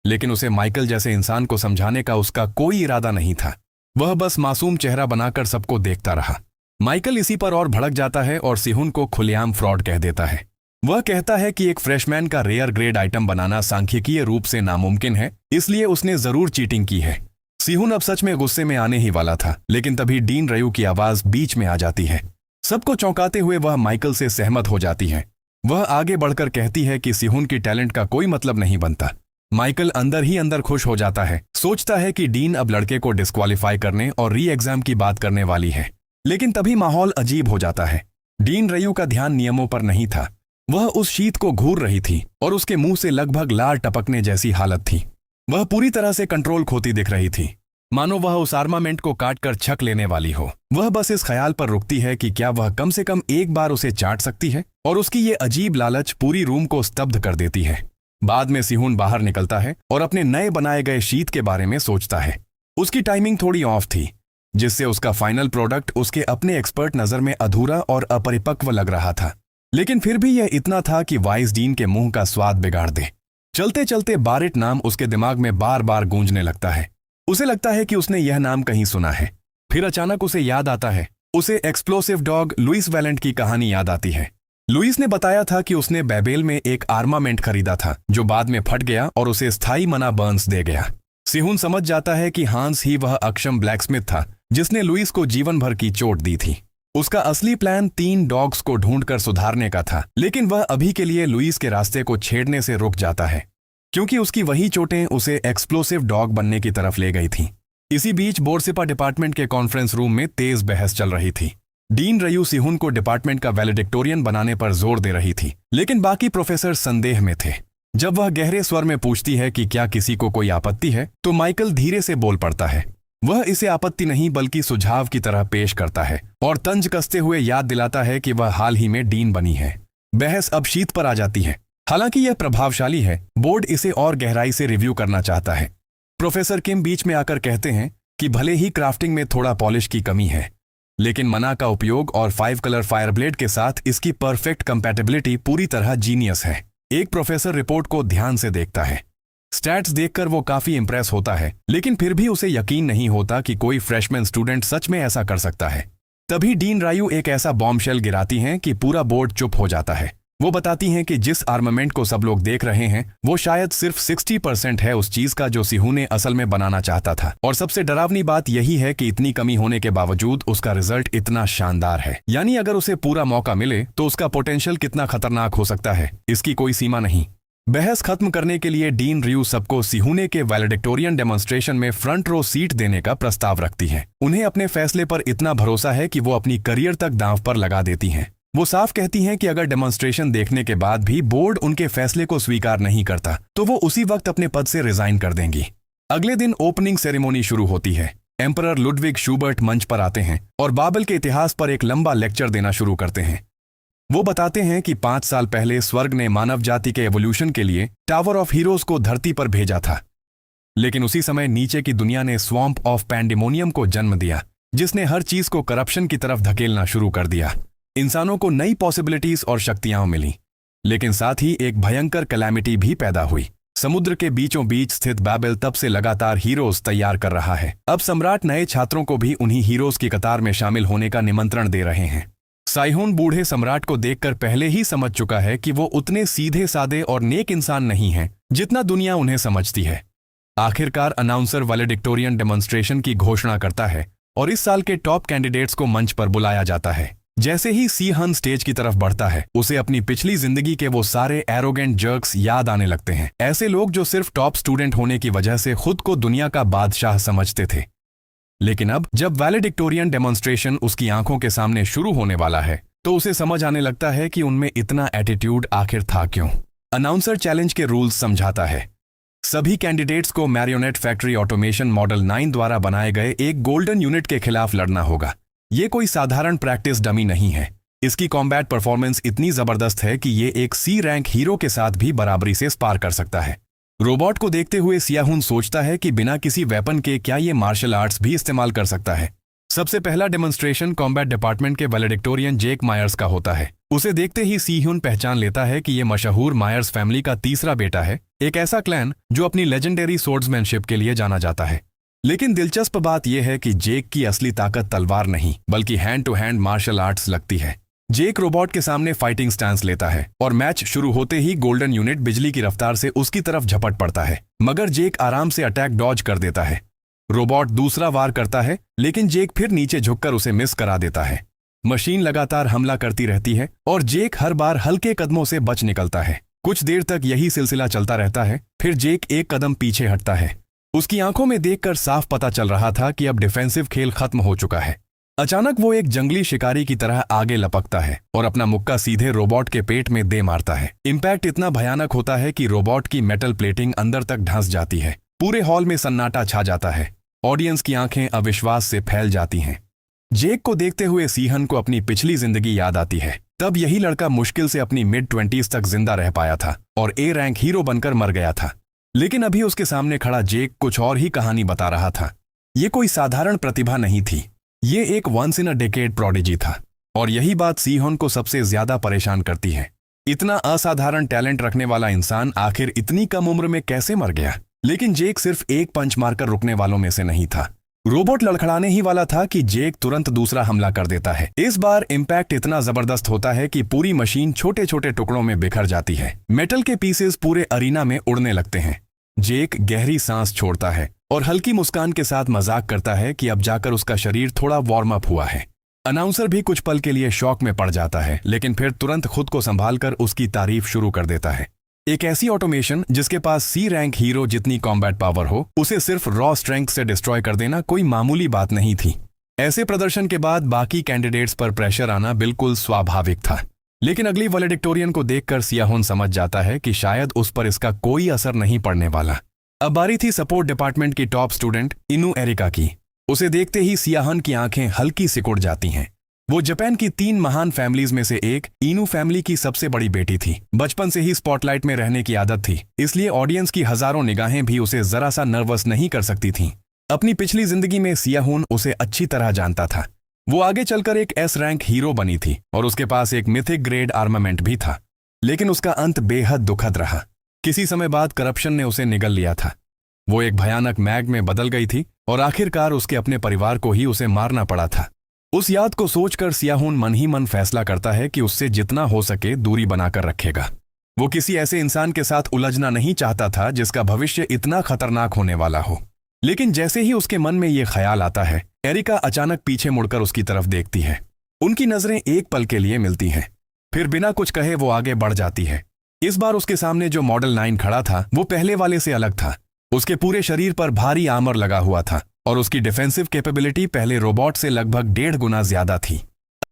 S1: लेकिन उसे माइकल जैसे इंसान को समझाने का उसका कोई इरादा नहीं था। वह बस मासूम चेहरा बनाकर सबको देखता रहा। माइकल इसी पर और भड़क जाता है और सिहुन को खुलेआम फ्रॉड कह देता है। वह कहता है कि एक फ्रेशमैन का रेयर ग्रेड आइटम बनाना सांख्यिकीय रूप से नामुमकिन है, इसलिए उसने जरूर चीटिंग की है। सिहुन अब सच में गुस्से में आने ही वाला था, लेकिन तभी डीन रयू की आवाज बीच में आ जाती है। सबको चौंकाते हुए वह माइकल से सहमत हो जाती है। वह आगे बढ़कर कहती है कि सिहुन की टैलेंट का कोई मतलब नहीं बनता। माइकल अंदर ही अंदर खुश हो जाता है, सोचता है कि डीन अब लड़के को डिस्क्वालीफाई करने और री एग्जाम की बात करने वाली है। लेकिन तभी माहौल अजीब हो जाता है। डीन रयू का ध्यान नियमों पर नहीं था। वह उस शीत को घूर रही थी और उसके मुंह से लगभग लार टपकने जैसी हालत थी। वह पूरी तरह से कंट्रोल खोती दिख रही थी, मानो वह उस आर्मामेंट को काटकर छक लेने वाली हो। वह बस इस ख्याल पर रुकती है कि क्या वह कम से कम एक बार उसे चाट सकती है, और उसकी ये अजीब लालच पूरी रूम को स्तब्ध कर देती है। बाद में सिहुन बाहर निकलता है और अपने नए बनाए गए शीत के बारे में सोचता है। उसकी टाइमिंग थोड़ी ऑफ थी, जिससे उसका फाइनल प्रोडक्ट उसके अपने एक्सपर्ट नजर में अधूरा और अपरिपक्व लग रहा था। लेकिन फिर भी यह इतना था कि वाइस डीन के मुंह का स्वाद बिगाड़ दे। चलते चलते बारेट नाम उसके दिमाग में बार बार गूंजने लगता है। उसे लगता है कि उसने यह नाम कहीं सुना है। फिर अचानक उसे याद आता है, उसे एक्सप्लोसिव डॉग लुइस वैलेंट की कहानी याद आती है। लुइस ने बताया था कि उसने बेबेल में एक आर्मामेंट खरीदा था जो बाद में फट गया और उसे स्थायी मना बर्न्स दे गया। सिहुन समझ जाता है कि हांस ही वह अक्षम ब्लैकस्मिथ था जिसने लुइस को जीवन भर की चोट दी थी। उसका असली प्लान 3 डॉग्स को ढूंढकर सुधारने का था, लेकिन वह अभी के लिए लुइस के रास्ते को छेड़ने से रुक जाता है, क्योंकि उसकी वही चोटें उसे एक्सप्लोसिव डॉग बनने की तरफ ले गई थीं। इसी बीच बोर्सिपा डिपार्टमेंट के कॉन्फ्रेंस रूम में तेज बहस चल रही थी। डीन रयू सिहुन को डिपार्टमेंट का वैलेडिक्टोरियन बनाने पर जोर दे रही थी, लेकिन बाकी प्रोफेसर संदेह में थे। जब वह गहरे स्वर में पूछती है कि क्या किसी को कोई आपत्ति है, तो माइकल धीरे से बोल पड़ता है। वह इसे आपत्ति नहीं बल्कि सुझाव की तरह पेश करता है और तंज कसते हुए याद दिलाता है कि वह हाल ही में डीन बनी है। बहस अब शीत पर आ जाती है। हालांकि यह प्रभावशाली है, बोर्ड इसे और गहराई से रिव्यू करना चाहता है। प्रोफेसर किम बीच में आकर कहते हैं कि भले ही क्राफ्टिंग में थोड़ा पॉलिश की कमी है, लेकिन मना का उपयोग और 5 कलर फायरब्लेड के साथ इसकी परफेक्ट कंपैटिबिलिटी पूरी तरह जीनियस है। एक प्रोफेसर रिपोर्ट को ध्यान से देखता है। स्टैट्स देखकर वो काफी इंप्रेस होता है, लेकिन फिर भी उसे यकीन नहीं होता कि कोई फ्रेशमैन स्टूडेंट सच में ऐसा कर सकता है। तभी डीन रायू एक ऐसा बॉम्बशेल गिराती हैं कि पूरा बोर्ड चुप हो जाता है। वो बताती हैं कि जिस आर्मामेंट को सब लोग देख रहे हैं वो शायद सिर्फ 60% है उस चीज का जो सिहुने असल में बनाना चाहता था, और सबसे डरावनी बात यही है कि इतनी कमी होने के बावजूद उसका रिजल्ट इतना शानदार है। यानी अगर उसे पूरा मौका मिले तो उसका पोटेंशियल कितना खतरनाक हो सकता है, इसकी कोई सीमा नहीं। बहस खत्म करने के लिए डीन रयू सबको सिहुने के वैलेडिक्टोरियन डेमोन्स्ट्रेशन में फ्रंट रो सीट देने का प्रस्ताव रखती है। उन्हें अपने फैसले पर इतना भरोसा है कि वो अपनी करियर तक दांव पर लगा देती हैं। वो साफ कहती हैं कि अगर डेमोन्स्ट्रेशन देखने के बाद भी बोर्ड उनके फैसले को स्वीकार नहीं करता तो वो उसी वक्त अपने पद से रिजाइन कर देंगी। अगले दिन ओपनिंग सेरेमनी शुरू होती है। एम्परर लुडविग शूबर्ट मंच पर आते हैं और बाबल के इतिहास पर एक लंबा लेक्चर देना शुरू करते हैं। वो बताते हैं कि 5 साल पहले स्वर्ग ने मानव जाति के एवोल्यूशन के लिए टावर ऑफ हीरोज को धरती पर भेजा था, लेकिन उसी समय नीचे की दुनिया ने स्वैम्प ऑफ पैंडेमोनियम को जन्म दिया, जिसने हर चीज को करप्शन की तरफ धकेलना शुरू कर दिया। इंसानों को नई पॉसिबिलिटीज और शक्तियां मिली, लेकिन साथ ही एक भयंकर कैलामिटी भी पैदा हुई। समुद्र के बीचों बीच स्थित बाबेल तब से लगातार हीरोज तैयार कर रहा है। अब सम्राट नए छात्रों को भी उन्हीं हीरोज की कतार में शामिल होने का निमंत्रण दे रहे हैं। साइहोन बूढ़े सम्राट को देखकर पहले ही समझ चुका है कि वो उतने सीधे सादे और नेक इंसान नहीं हैं जितना दुनिया उन्हें समझती है। आखिरकार अनाउंसर वैलेडिक्टोरियन डेमोन्स्ट्रेशन की घोषणा करता है और इस साल के टॉप कैंडिडेट्स को मंच पर बुलाया जाता है। जैसे ही सीहन स्टेज की तरफ बढ़ता है, उसे अपनी पिछली जिंदगी के वो सारे एरोगेंट जर्क्स याद आने लगते हैं। ऐसे लोग जो सिर्फ टॉप स्टूडेंट होने की वजह से खुद को दुनिया का बादशाह समझते थे। लेकिन अब जब वैलेडिक्टोरियन डेमोन्स्ट्रेशन उसकी आंखों के सामने शुरू होने वाला है, तो उसे समझ आने लगता है कि उनमें इतना एटीट्यूड आखिर था क्यों। अनाउंसर चैलेंज के रूल्स समझाता है। सभी कैंडिडेट्स को मैरियोनेट फैक्ट्री ऑटोमेशन मॉडल 9 द्वारा बनाए गए एक गोल्डन यूनिट के खिलाफ लड़ना होगा। ये कोई साधारण प्रैक्टिस डमी नहीं है। इसकी कॉम्बैट परफॉर्मेंस इतनी जबरदस्त है कि ये एक सी रैंक हीरो के साथ भी बराबरी से स्पार कर सकता है। रोबोट को देखते हुए सियाहुन सोचता है कि बिना किसी वेपन के क्या ये मार्शल आर्ट्स भी इस्तेमाल कर सकता है। सबसे पहला डेमोन्स्ट्रेशन कॉम्बैट डिपार्टमेंट के वैलेडिक्टोरियन जेक मायर्स का होता है। उसे देखते ही सियाहुन पहचान लेता है कि ये मशहूर मायर्स फैमिली का तीसरा बेटा है, एक ऐसा क्लैन जो अपनी लेजेंडरी सोर्ड्समैनशिप के लिए जाना जाता है। लेकिन दिलचस्प बात यह है कि जेक की असली ताकत तलवार नहीं बल्कि hand to hand martial arts लगती है। जेक रोबोट के सामने फाइटिंग स्टैंस लेता है और मैच शुरू होते ही गोल्डन यूनिट बिजली की रफ्तार से उसकी तरफ झपट पड़ता है, मगर जेक आराम से अटैक डॉज कर देता है। रोबोट दूसरा वार करता है, लेकिन जेक फिर नीचे झुककर उसे मिस करा देता है। मशीन लगातार हमला करती रहती है और जेक हर बार हल्के कदमों से बच निकलता है। कुछ देर तक यही सिलसिला चलता रहता है, फिर जेक एक कदम पीछे हटता है। उसकी आंखों में देखकर साफ पता चल रहा था कि अब डिफेंसिव खेल खत्म हो चुका है। अचानक वो एक जंगली शिकारी की तरह आगे लपकता है और अपना मुक्का सीधे रोबोट के पेट में दे मारता है। इम्पैक्ट इतना भयानक होता है कि रोबोट की मेटल प्लेटिंग अंदर तक धंस जाती है। पूरे हॉल में सन्नाटा छा जाता है। ऑडियंस की आंखें अविश्वास से फैल जाती हैं। जेक को देखते हुए सीहन को अपनी पिछली जिंदगी याद आती है। तब यही लड़का मुश्किल से अपनी मिड-20s तक जिंदा रह पाया था और ए रैंक हीरो बनकर मर गया था। लेकिन अभी उसके सामने खड़ा जेक कुछ और ही कहानी बता रहा था। ये कोई साधारण प्रतिभा नहीं थी, ये एक once in a decade prodigy था। और यही बात सीहन को सबसे ज्यादा परेशान करती है। इतना असाधारण टैलेंट रखने वाला इंसान आखिर इतनी कम उम्र में कैसे मर गया। लेकिन जेक सिर्फ एक पंच मारकर रुकने वालों में से नहीं था। रोबोट लड़खड़ाने ही वाला था कि जेक तुरंत दूसरा हमला कर देता है। इस बार इम्पैक्ट इतना जबरदस्त होता है कि पूरी मशीन छोटे छोटे टुकड़ों में बिखर जाती है। मेटल के पीसेस पूरे अरीना में उड़ने लगते हैं। जेक गहरी सांस छोड़ता है और हल्की मुस्कान के साथ मजाक करता है कि अब जाकर उसका शरीर थोड़ा वार्म अप हुआ है। अनाउंसर भी कुछ पल के लिए शॉक में पड़ जाता है, लेकिन फिर तुरंत खुद को संभालकर उसकी तारीफ शुरू कर देता है। एक ऐसी ऑटोमेशन जिसके पास सी रैंक हीरो जितनी कॉम्बैट पावर हो, उसे सिर्फ रॉ स्ट्रेंथ से डिस्ट्रॉय कर देना कोई मामूली बात नहीं थी। ऐसे प्रदर्शन के बाद बाकी कैंडिडेट्स पर प्रेशर आना बिल्कुल स्वाभाविक था। लेकिन अगली वैलेडिक्टोरियन को देखकर सियाहुन समझ जाता है कि शायद उस पर इसका कोई असर नहीं पड़ने वाला। अब बारी थी सपोर्ट डिपार्टमेंट की टॉप स्टूडेंट इनु एरिका की। उसे देखते ही सियाहुन की आंखें हल्की सिकुड़ जाती हैं। वो जापान की 3 महान फैमिलीज में से एक इनु फैमिली की सबसे बड़ी बेटी थी। बचपन से ही स्पॉटलाइट में रहने की आदत थी, इसलिए ऑडियंस की हजारों निगाहें भी उसे जरा सा नर्वस नहीं कर सकती थीं। अपनी पिछली जिंदगी में सियाहुन उसे अच्छी तरह जानता था। वो आगे चलकर एक एस रैंक हीरो बनी थी और उसके पास एक मिथिक ग्रेड आर्मामेंट भी था। लेकिन उसका अंत बेहद दुखद रहा। किसी समय बाद करप्शन ने उसे निगल लिया था। वो एक भयानक मैग में बदल गई थी और आखिरकार उसके अपने परिवार को ही उसे मारना पड़ा था। उस याद को सोचकर सियाहुन मन ही मन फैसला करता है कि उससे जितना हो सके दूरी बनाकर रखेगा। वो किसी ऐसे इंसान के साथ उलझना नहीं चाहता था जिसका भविष्य इतना खतरनाक होने वाला हो। लेकिन जैसे ही उसके मन में ये ख्याल आता है, एरिका अचानक पीछे मुड़कर उसकी तरफ देखती है। उनकी नजरें एक पल के लिए मिलती हैं, फिर बिना कुछ कहे वो आगे बढ़ जाती है। इस बार उसके सामने जो मॉडल 9 खड़ा था वो पहले वाले से अलग था। उसके पूरे शरीर पर भारी आर्मर लगा हुआ था और उसकी डिफेंसिव कैपेबिलिटी पहले रोबोट से लगभग 1.5 गुना ज्यादा थी।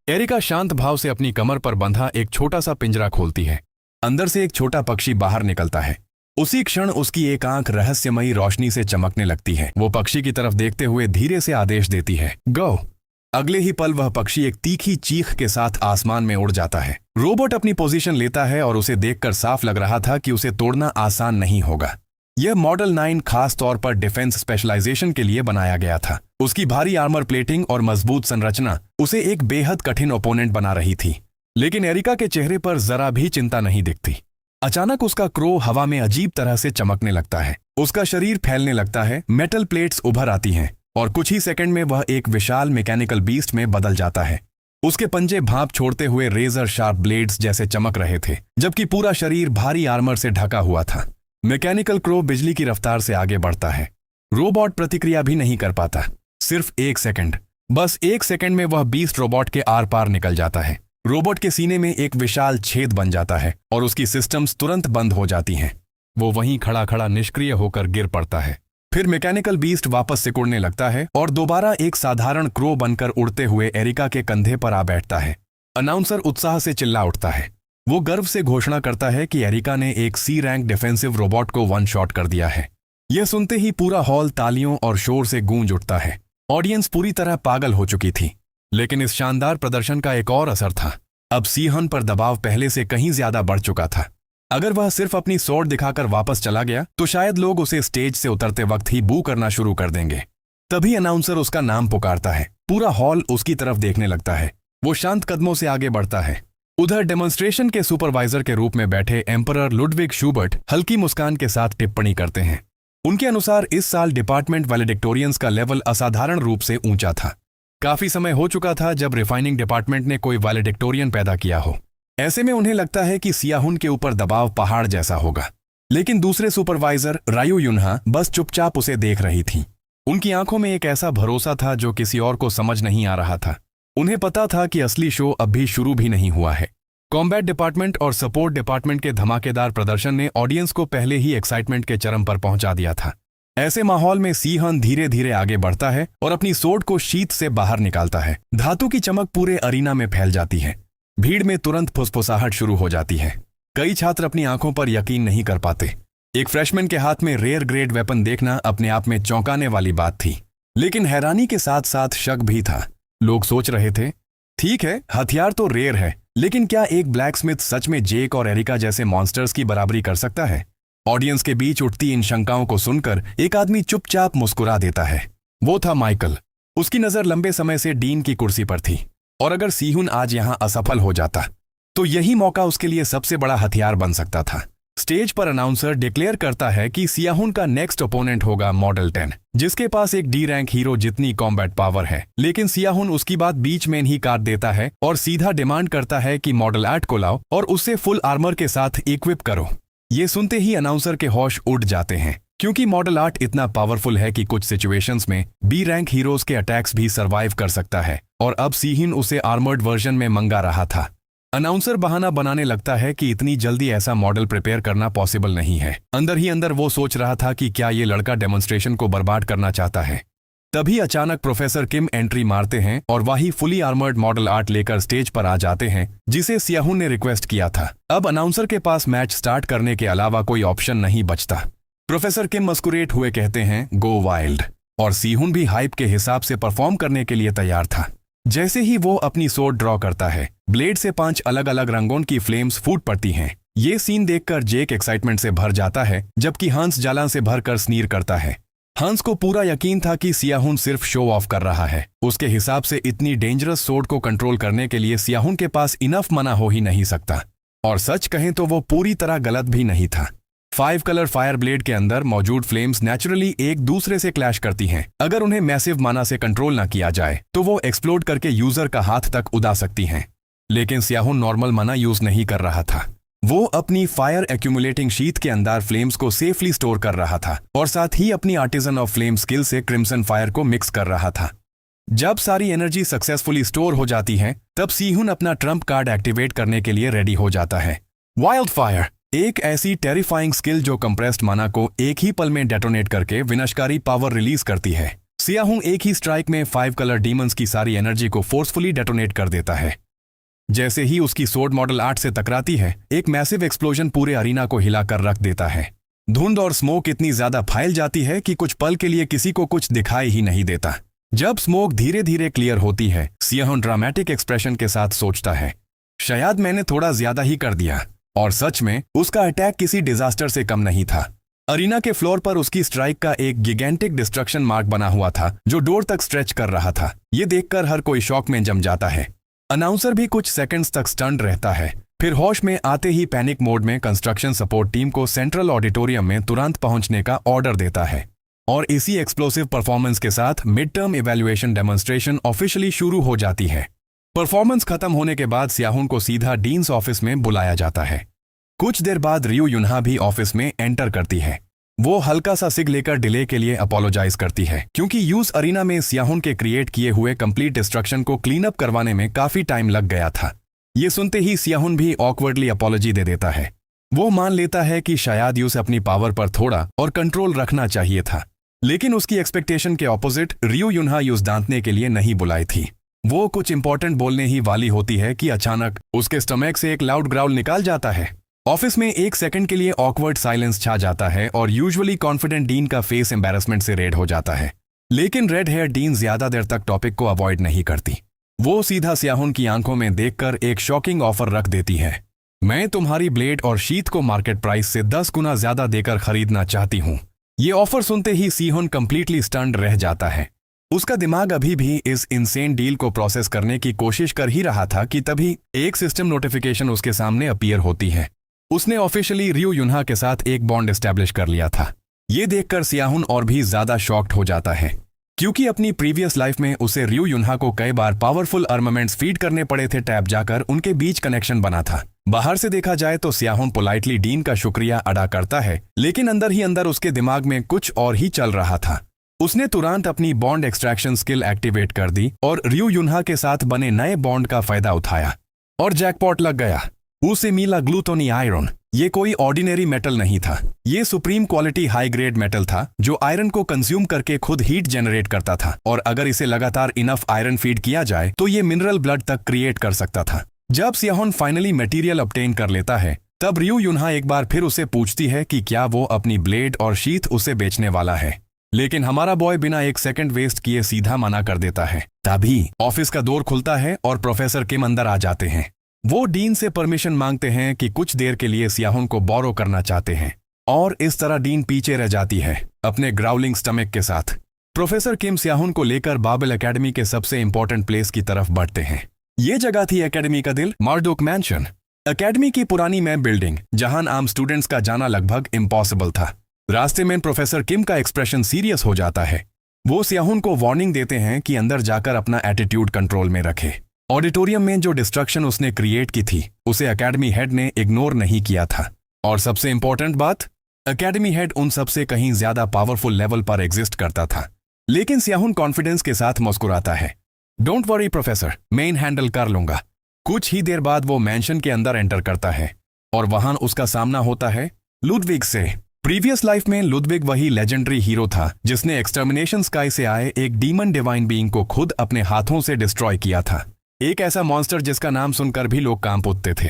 S1: एरिका शांत भाव से अपनी कमर पर बंधा एक छोटा सा पिंजरा खोलती है। अंदर से एक छोटा पक्षी बाहर निकलता है। उसी क्षण उसकी एक आंख रहस्यमयी रोशनी से चमकने लगती है। वो पक्षी की तरफ देखते हुए धीरे से आदेश देती है, गो। अगले ही पल वह पक्षी एक तीखी चीख के साथ आसमान में उड़ जाता है। रोबोट अपनी पोजीशन लेता है और उसे देखकर साफ लग रहा था कि उसे तोड़ना आसान नहीं होगा। यह मॉडल 9 खास तौर पर डिफेंस स्पेशलाइजेशन के लिए बनाया गया था। उसकी भारी आर्मर प्लेटिंग और मजबूत संरचना उसे एक बेहद कठिन ओपोनेंट बना रही थी। लेकिन एरिका के चेहरे पर जरा भी चिंता नहीं दिखती। अचानक उसका क्रो हवा में अजीब तरह से चमकने लगता है। उसका शरीर फैलने लगता है, मेटल प्लेट्स उभर आती हैं और कुछ ही सेकंड में वह एक विशाल मैकेनिकल बीस्ट में बदल जाता है। उसके पंजे भाप छोड़ते हुए रेजर शार्प ब्लेड्स जैसे चमक रहे थे, जबकि पूरा शरीर भारी आर्मर से ढका हुआ था। मैकेनिकल क्रो बिजली की रफ्तार से आगे बढ़ता है। रोबोट प्रतिक्रिया भी नहीं कर पाता। सिर्फ 1 सेकंड, बस 1 सेकंड में वह बीस्ट रोबोट के आर पार निकल जाता है। रोबोट के सीने में एक विशाल छेद बन जाता है और उसकी सिस्टम्स तुरंत बंद हो जाती हैं। वो वहीं खड़ा खड़ा निष्क्रिय होकर गिर पड़ता है। फिर मैकेनिकल बीस्ट वापस सिकुड़ने लगता है और दोबारा एक साधारण क्रो बनकर उड़ते हुए एरिका के कंधे पर आ बैठता है। अनाउंसर उत्साह से चिल्ला उठता है। वो गर्व से घोषणा करता है कि एरिका ने एक सी रैंक डिफेंसिव रोबोट को वन शॉट कर दिया है। यह सुनते ही पूरा हॉल तालियों और शोर से गूंज उठता है। ऑडियंस पूरी तरह पागल हो चुकी थी, लेकिन इस शानदार प्रदर्शन का एक और असर था। अब सीहन पर दबाव पहले से कहीं ज्यादा बढ़ चुका था। अगर वह सिर्फ अपनी स्वॉर्ड दिखाकर वापस चला गया तो शायद लोग उसे स्टेज से उतरते वक्त ही बू करना शुरू कर देंगे। तभी अनाउंसर उसका नाम पुकारता है। पूरा हॉल उसकी तरफ देखने लगता है। वो शांत कदमों से आगे बढ़ता है। उधर डेमोन्स्ट्रेशन के सुपरवाइजर के रूप में बैठे एम्परर लुडविग शूबर्ट हल्की मुस्कान के साथ टिप्पणी करते हैं। उनके अनुसार इस साल डिपार्टमेंट वैलेडिक्टोरियंस का लेवल असाधारण रूप से ऊंचा था। काफी समय हो चुका था जब रिफाइनिंग डिपार्टमेंट ने कोई वैलेडिक्टोरियन पैदा किया हो। ऐसे में उन्हें लगता है कि सियाहुन के ऊपर दबाव पहाड़ जैसा होगा। लेकिन दूसरे सुपरवाइजर रायू युन्हा बस चुपचाप उसे देख रही थीं। उनकी आंखों में एक ऐसा भरोसा था जो किसी और को समझ नहीं आ रहा था। उन्हें पता था कि असली शो अब भी शुरू भी नहीं हुआ है। कॉम्बैट डिपार्टमेंट और सपोर्ट डिपार्टमेंट के धमाकेदार प्रदर्शन ने ऑडियंस को पहले ही एक्साइटमेंट के चरम पर पहुंचा दिया था। ऐसे माहौल में सीहन धीरे धीरे आगे बढ़ता है और अपनी सोड को शीत से बाहर निकालता है। धातु की चमक पूरे अरीना में फैल जाती है। भीड़ में तुरंत फुसफुसाहट शुरू हो जाती है। कई छात्र अपनी आंखों पर यकीन नहीं कर पाते। एक फ्रेशमैन के हाथ में रेयर ग्रेड वेपन देखना अपने आप में चौंकाने वाली बात थी, लेकिन हैरानी के साथ साथ शक भी था। लोग सोच रहे थे, ठीक है, हथियार तो रेयर है, लेकिन क्या एक ब्लैकस्मिथ सच में जेक और एरिका जैसे मॉन्स्टर्स की बराबरी कर सकता है? ऑडियंस के बीच उठती इन शंकाओं को सुनकर एक आदमी चुपचाप मुस्कुरा देता है। वो था माइकल। उसकी नजर लंबे समय से डीन की कुर्सी पर थी, और अगर सीहुन आज यहां असफल हो जाता तो यही मौका उसके लिए सबसे बड़ा हथियार बन सकता था। स्टेज पर अनाउंसर डिक्लेयर करता है कि सियाहुन का नेक्स्ट ओपोनेंट होगा मॉडल 10, जिसके पास एक डी रैंक हीरो जितनी कॉम्बैट पावर है। लेकिन सियाहुन उसकी बात बीच में ही काट देता है और सीधा डिमांड करता है कि मॉडल 8 को लाओ और उससे फुल आर्मर के साथ इक्विप करो। ये सुनते ही अनाउंसर के होश उड़ जाते हैं, क्योंकि मॉडल 8 इतना पावरफुल है कि कुछ सिचुएशंस में बी रैंक हीरोज के अटैक्स भी सर्वाइव कर सकता है, और अब सीहिन उसे आर्मर्ड वर्जन में मंगा रहा था। अनाउंसर बहाना बनाने लगता है कि इतनी जल्दी ऐसा मॉडल प्रिपेयर करना पॉसिबल नहीं है। अंदर ही अंदर वो सोच रहा था कि क्या ये लड़का डेमोन्स्ट्रेशन को बर्बाद करना चाहता है। तभी अचानक प्रोफेसर किम एंट्री मारते हैं और वही फुली आर्मर्ड मॉडल 8 लेकर स्टेज पर आ जाते हैं, जिसे सियाहुन ने रिक्वेस्ट किया था। अब अनाउंसर के पास मैच स्टार्ट करने के अलावा कोई ऑप्शन नहीं बचता। प्रोफेसर किम मस्कुरेट हुए कहते हैं, गो वाइल्ड, और सीहुन भी हाइप के हिसाब से परफॉर्म करने के लिए तैयार था। जैसे ही वो अपनी सोर्ड ड्रॉ करता है, ब्लेड से 5 अलग अलग रंगों की फ्लेम्स फूट पड़ती हैं। ये सीन देखकर जेक एक्साइटमेंट से भर जाता है, जबकि हंस जालां से भरकर स्नीर करता है। हंस को पूरा यकीन था कि सियाहुन सिर्फ शो ऑफ कर रहा है। उसके हिसाब से इतनी डेंजरस सोर्ड को कंट्रोल करने के लिए सियाहुन के पास इनफ मना हो ही नहीं सकता। और सच कहें तो वो पूरी तरह गलत भी नहीं था। 5 कलर फायर ब्लेड के अंदर मौजूद फ्लेम्स नेचुरली एक दूसरे से क्लैश करती हैं। अगर उन्हें मैसिव माना से कंट्रोल ना किया जाए तो वो एक्सप्लोड करके यूजर का हाथ तक उड़ा सकती हैं। लेकिन सियाहुन नॉर्मल माना यूज नहीं कर रहा था। वो अपनी फायर एक्यूमुलेटिंग शीट के अंदर फ्लेम्स को सेफली स्टोर कर रहा था और साथ ही अपनी आर्टिजन ऑफ फ्लेम स्किल से क्रिम्सन फायर को मिक्स कर रहा था। जब सारी एनर्जी सक्सेसफुली स्टोर हो जाती है, तब सीहुन अपना ट्रम्प कार्ड एक्टिवेट करने के लिए रेडी हो जाता है। वाइल्ड फायर, एक ऐसी टेरिफाइंग स्किल जो कंप्रेस्ड माना को एक ही पल में डेटोनेट करके विनाशकारी पावर रिलीज करती है। सियाहुन एक ही स्ट्राइक में 5 कलर डीमंस की सारी एनर्जी को फोर्सफुली डेटोनेट कर देता है। जैसे ही उसकी सोर्ड मॉडल 8 से टकराती है, एक मैसिव एक्सप्लोजन पूरे अरीना को हिलाकर रख देता है। धुंध और स्मोक इतनी ज्यादा फैल जाती है कि कुछ पल के लिए किसी को कुछ दिखाई ही नहीं देता। जब स्मोक धीरे धीरे क्लियर होती है, सियाहुन ड्रामेटिक एक्सप्रेशन के साथ सोचता है, शायद मैंने थोड़ा ज्यादा ही कर दिया। और सच में उसका अटैक किसी डिजास्टर से कम नहीं था। अरीना के फ्लोर पर उसकी स्ट्राइक का एक गिगेंटिक डिस्ट्रक्शन मार्क बना हुआ था, जो डोर तक स्ट्रेच कर रहा था। ये देखकर हर कोई शॉक में जम जाता है। अनाउंसर भी कुछ सेकंड्स तक स्टन्ड रहता है, फिर होश में आते ही पैनिक मोड में कंस्ट्रक्शन सपोर्ट टीम को सेंट्रल ऑडिटोरियम में तुरंत पहुंचने का ऑर्डर देता है। और इसी एक्सप्लोसिव परफॉर्मेंस के साथ mid term evaluation demonstration officially शुरू हो जाती है। परफॉर्मेंस खत्म होने के बाद सियाहुन को सीधा डीन्स ऑफिस में बुलाया जाता है। कुछ देर बाद रियू युन्हा भी ऑफिस में एंटर करती है। वो हल्का सा सिग लेकर डिले के लिए अपोलोजाइज करती है क्योंकि यूज अरीना में सियाहुन के क्रिएट किए हुए कंप्लीट डिस्ट्रक्शन को क्लीन अप करवाने में काफी टाइम लग गया था। ये सुनते ही सियाहुन भी ऑकवर्डली अपॉलॉजी दे देता है। वो मान लेता है कि शायद यूज अपनी पावर पर थोड़ा और कंट्रोल रखना चाहिए था, लेकिन उसकी एक्सपेक्टेशन के ऑपोजिट रियो युनहा यूज दांतने के लिए नहीं बुलाई थी। वो कुछ इंपॉर्टेंट बोलने ही वाली होती है कि अचानक उसके स्टमक से एक लाउड ग्राउल निकाल जाता है। ऑफिस में एक सेकंड के लिए ऑकवर्ड साइलेंस छा जाता है और यूजुअली कॉन्फिडेंट डीन का फेस एम्बैरेसमेंट से रेड हो जाता है। लेकिन रेड हेयर डीन ज्यादा देर तक टॉपिक को अवॉइड नहीं करती। वो सीधा सियाहुन की आंखों में देखकर एक शॉकिंग ऑफर रख देती है। मैं तुम्हारी ब्लेड और शीथ को मार्केट प्राइस से 10 गुना ज्यादा देकर खरीदना चाहती हूँ। ये ऑफर सुनते ही सियाहुन कंप्लीटली स्टन्ड रह जाता है। उसका दिमाग अभी भी इस इनसेन डील को प्रोसेस करने की कोशिश कर ही रहा था कि तभी एक सिस्टम नोटिफिकेशन उसके सामने अपीयर होती है। उसने ऑफिशियली रियो युनहा के साथ एक बॉन्ड एस्टैब्लिश कर लिया था। ये देखकर सियाहुन और भी ज्यादा शॉक्ड हो जाता है क्योंकि अपनी प्रीवियस लाइफ में उसे रियो युनहा को कई बार पावरफुल आर्मामेंट्स फीड करने पड़े थे। टैब जाकर उनके बीच कनेक्शन बना था। बाहर से देखा जाए तो सियाहुन पोलाइटली डीन का शुक्रिया अदा करता है, लेकिन अंदर ही अंदर उसके दिमाग में कुछ और ही चल रहा था। उसने तुरंत अपनी बॉन्ड एक्सट्रैक्शन स्किल एक्टिवेट कर दी और रियो युनहा के साथ बने नए बॉन्ड का फायदा उठाया और जैकपॉट लग गया। उसे मिला ग्लूटोनी आयरन। ये कोई ऑर्डिनरी मेटल नहीं था, ये supreme quality high grade metal था जो आयरन को कंज्यूम करके खुद हीट जनरेट करता था और अगर इसे लगातार इनफ आयरन फीड किया जाए तो ये मिनरल ब्लड तक क्रिएट कर सकता था। जब सियाहुन फाइनली मटेरियल ऑब्टेन कर लेता है तब रियो युनहा एक बार फिर उसे पूछती है कि क्या वो अपनी ब्लेड और शीथ उसे बेचने वाला है, लेकिन हमारा बॉय बिना एक सेकंड वेस्ट किए सीधा मना कर देता है। तभी ऑफिस का डोर खुलता है और प्रोफेसर किम अंदर आ जाते हैं। वो डीन से परमिशन मांगते हैं कि कुछ देर के लिए सियाहुन को बोरो करना चाहते हैं और इस तरह डीन पीछे रह जाती है अपने ग्राउलिंग स्टमक के साथ। प्रोफेसर किम सियाहुन को लेकर बाबल एकेडमी के सबसे इंपॉर्टेंट प्लेस की तरफ बढ़ते हैं। ये जगह थी एकेडमी का दिल, मार्डोक मैंशन। एकेडमी की पुरानी मैप बिल्डिंग जहां आम स्टूडेंट्स का जाना लगभग इम्पॉसिबल था। रास्ते में प्रोफेसर किम का एक्सप्रेशन सीरियस हो जाता है। वो सियाहुन को वार्निंग देते हैं कि अंदर जाकर अपना एटीट्यूड कंट्रोल में रखे। ऑडिटोरियम में जो डिस्ट्रक्शन उसने क्रिएट की थी उसे एकेडमी हेड ने इग्नोर नहीं किया था। और सबसे इंपॉर्टेंट बात, एकेडमी हेड उन सबसे कहीं ज्यादा पावरफुल लेवल पर एग्जिस्ट करता था। लेकिन सियाहुन कॉन्फिडेंस के साथ मुस्कुराता है। डोंट वरी प्रोफेसर, मैं इन हैंडल कर लूंगा। कुछ ही देर बाद वो मैंशन के अंदर एंटर करता है और वहां उसका सामना होता है लुडविग से। प्रीवियस लाइफ में लुडविग वही लेजेंडरी हीरो था जिसने एक्सटर्मिनेशन स्काई से आए एक डीमन डिवाइन बीइंग को खुद अपने हाथों से डिस्ट्रॉय किया था। एक ऐसा मॉन्स्टर जिसका नाम सुनकर भी लोग कांप उठते थे।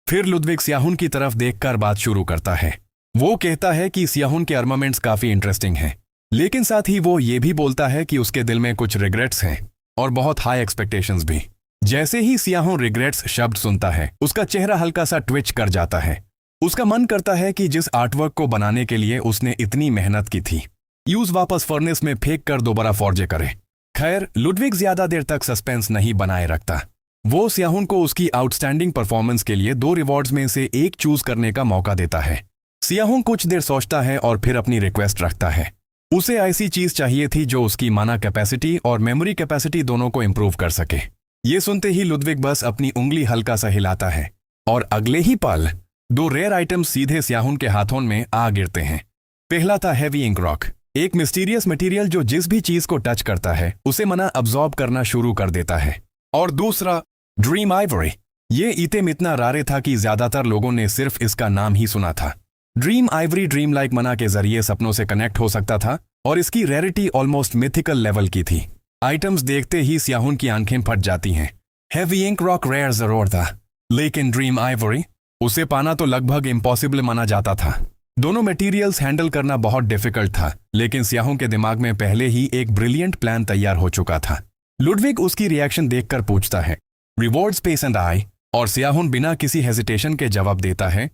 S1: फिर लुडविग सियाहुन की तरफ देखकर बात शुरू करता है। वो कहता है कि सियाहुन के आर्मामेंट्स काफी इंटरेस्टिंग हैं, लेकिन साथ ही वो ये भी बोलता है कि उसके दिल में कुछ रिग्रेट्स हैं और बहुत हाई एक्सपेक्टेशंस भी। जैसे ही सियाहुन रिग्रेट्स शब्द सुनता है उसका चेहरा हल्का सा ट्विच कर जाता है। उसका मन करता है कि जिस आर्टवर्क को बनाने के लिए उसने इतनी मेहनत की थी यूज वापस फर्नेस में फेंक कर दोबारा फॉर्जे करे। खैर, लुडविग ज्यादा देर तक सस्पेंस नहीं बनाए रखता। वो सियाहुन को उसकी आउटस्टैंडिंग परफॉर्मेंस के लिए 2 रिवॉर्ड्स में से एक चूज करने का मौका देता है। सियाहुन कुछ देर सोचता है और फिर अपनी रिक्वेस्ट रखता है। उसे ऐसी चीज चाहिए थी जो उसकी माना कैपेसिटी और मेमोरी कैपेसिटी दोनों को इंप्रूव कर सके। ये सुनते ही लुडविग बस अपनी उंगली हल्का सा हिलाता है और अगले ही पल 2 रेयर आइटम्स सीधे सियाहुन के हाथों में आ गिरते हैं। पहला था हैवी इंक रॉक, एक मिस्टीरियस मटेरियल जो जिस भी चीज को टच करता है उसे मना अब्सॉर्ब करना शुरू कर देता है। और दूसरा ड्रीम आइवरी। ये इतम इतना रारे था कि ज्यादातर लोगों ने सिर्फ इसका नाम ही सुना था। ड्रीम आइवरी ड्रीम लाइक मना के जरिए सपनों से कनेक्ट हो सकता था और इसकी रेरिटी ऑलमोस्ट मिथिकल लेवल की थी। आइटम्स देखते ही सियाहुन की आंखें फट जाती हैं। हैवी इंक रॉक रेयर जरूर था, लेकिन ड्रीम आइवरी, उसे पाना तो लगभग इम्पॉसिबल माना जाता था। दोनों मटेरियल्स हैंडल करना बहुत डिफिकल्ट था, लेकिन सियाहुन के दिमाग में पहले ही एक ब्रिलियंट प्लान तैयार हो चुका था। लुडविग उसकी रिएक्शन देखकर पूछता है, रिवॉर्ड स्पेस एंड आई, और सियाहुन बिना किसी हेजिटेशन के जवाब देता है,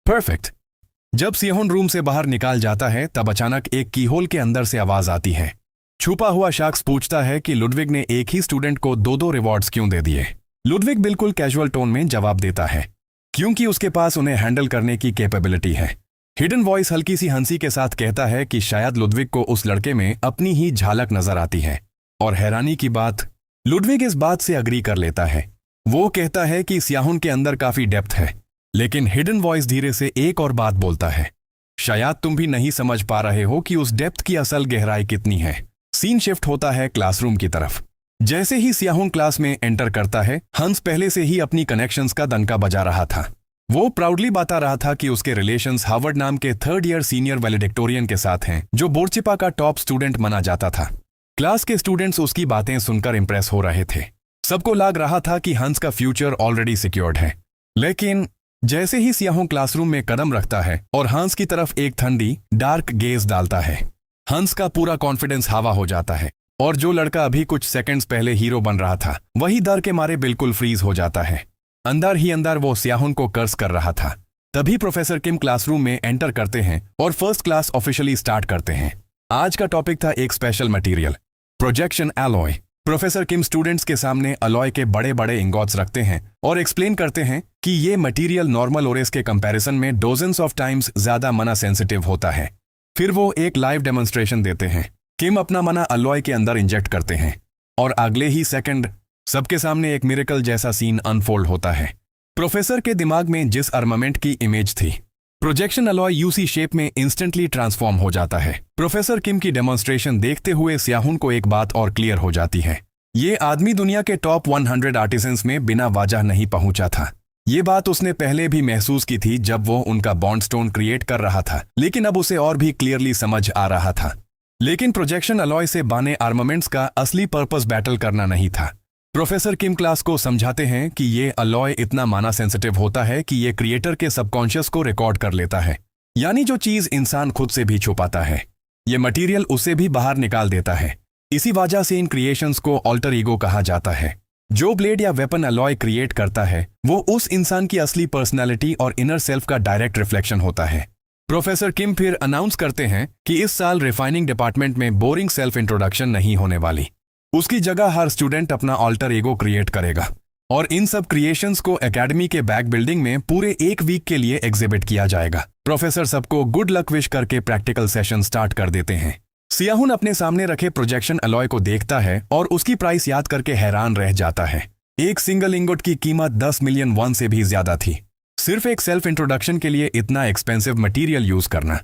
S1: परफेक्ट। जब सियाहुन रूम से बाहर निकाल जाता है तब अचानक एक कीहोल के अंदर से आवाज आती है। छुपा हुआ शख्स पूछता है कि लुडविग ने एक ही स्टूडेंट को 2-2 रिवॉर्ड्स क्यों दे दिए। लुडविग बिल्कुल कैजुअल टोन में जवाब देता है, क्योंकि उसके पास उन्हें हैंडल करने की कैपेबिलिटी है। हिडन वॉइस हल्की सी हंसी के साथ कहता है कि शायद लुडविग को उस लड़के में अपनी ही झलक नजर आती है। और हैरानी की बात, लुडविग इस बात से अग्री कर लेता है। वो कहता है कि सियाहुन के अंदर काफी डेप्थ है, लेकिन हिडन वॉइस धीरे से एक और बात बोलता है, शायद तुम भी नहीं समझ पा रहे हो कि उस डेप्थ की असल गहराई कितनी है। सीन शिफ्ट होता है क्लासरूम की तरफ। जैसे ही सियाहुन क्लास में एंटर करता है, हंस पहले से ही अपनी कनेक्शंस का डंका बजा रहा था। वो प्राउडली बता रहा था कि उसके रिलेशंस हार्वर्ड नाम के 3rd ईयर सीनियर वैलिडिक्टोरियन के साथ हैं, जो बोर्चिपा का टॉप स्टूडेंट माना जाता था। क्लास के स्टूडेंट्स उसकी बातें सुनकर इंप्रेस हो रहे थे। सबको लग रहा था कि हंस का फ्यूचर ऑलरेडी सिक्योर्ड है। लेकिन जैसे ही सियाहुन क्लासरूम में कदम रखता है और हंस की तरफ एक ठंडी डार्क गेज डालता है, हंस का पूरा कॉन्फिडेंस हवा हो जाता है और जो लड़का अभी कुछ सेकंड्स पहले हीरो बन रहा था, वही डर के मारे बिल्कुल फ्रीज हो जाता है। अंदर ही अंदर वो सियाहुन को कर्स कर रहा था। तभी प्रोफेसर किम क्लासरूम में एंटर करते हैं और फर्स्ट क्लास ऑफिशियली स्टार्ट करते हैं। आज का टॉपिक था एक special material, projection alloy. Professor Kim students के सामने अलॉय के बड़े बड़े इंगॉट्स रखते हैं और एक्सप्लेन करते हैं कि ये मटेरियल नॉर्मल ओरेस के कंपैरिजन में डोजन्स ऑफ टाइम्स ज्यादा मना सेंसिटिव होता है। फिर वो एक लाइव डेमोन्स्ट्रेशन देते हैं। किम अपना मना अलॉय के अंदर इंजेक्ट करते हैं और अगले ही सेकंड सबके सामने एक मिरेकल जैसा सीन अनफोल्ड होता है। प्रोफेसर के दिमाग में जिस आर्मामेंट की इमेज थी, प्रोजेक्शन अलॉय यूसी शेप में इंस्टेंटली ट्रांसफॉर्म हो जाता है। प्रोफेसर किम की डेमोन्स्ट्रेशन देखते हुए सियाहुन को एक बात और क्लियर हो जाती है, ये आदमी दुनिया के टॉप 100 आर्टिसंस में बिना वजह नहीं पहुंचा था। ये बात उसने पहले भी महसूस की थी जब वो उनका बॉन्ड स्टोन क्रिएट कर रहा था, लेकिन अब उसे और भी क्लियरली समझ आ रहा था। लेकिन प्रोजेक्शन अलॉय से बने आर्मामेंट्स का असली पर्पस बैटल करना नहीं था। प्रोफेसर किम क्लास को समझाते हैं कि ये अलॉय इतना माना सेंसिटिव होता है कि ये क्रिएटर के सबकॉन्शियस को रिकॉर्ड कर लेता है, यानी जो चीज इंसान खुद से भी छुपाता है, ये मटेरियल उसे भी बाहर निकाल देता है। इसी वजह से इन क्रिएशंस को ऑल्टर ईगो कहा जाता है। जो ब्लेड या वेपन अलॉय क्रिएट करता है, वो उस इंसान की असली पर्सनैलिटी और इनर सेल्फ का डायरेक्ट रिफ्लेक्शन होता है। प्रोफेसर किम फिर अनाउंस करते हैं कि इस साल रिफाइनिंग डिपार्टमेंट में बोरिंग सेल्फ इंट्रोडक्शन नहीं होने वाली। उसकी जगह हर स्टूडेंट अपना ऑल्टर ईगो क्रिएट करेगा और इन सब क्रिएशंस को एकेडमी के बैक बिल्डिंग में पूरे 1 वीक के लिए एग्जिबिट किया जाएगा। प्रोफेसर सबको गुड लक विश करके प्रैक्टिकल सेशन स्टार्ट कर देते हैं। सियाहुन अपने सामने रखे प्रोजेक्शन अलॉय को देखता है और उसकी प्राइस याद करके हैरान रह जाता है। एक सिंगल इंगोट की कीमत 10 मिलियन वॉन से भी ज्यादा थी। सिर्फ एक सेल्फ इंट्रोडक्शन के लिए इतना एक्सपेंसिव मटेरियल यूज करना,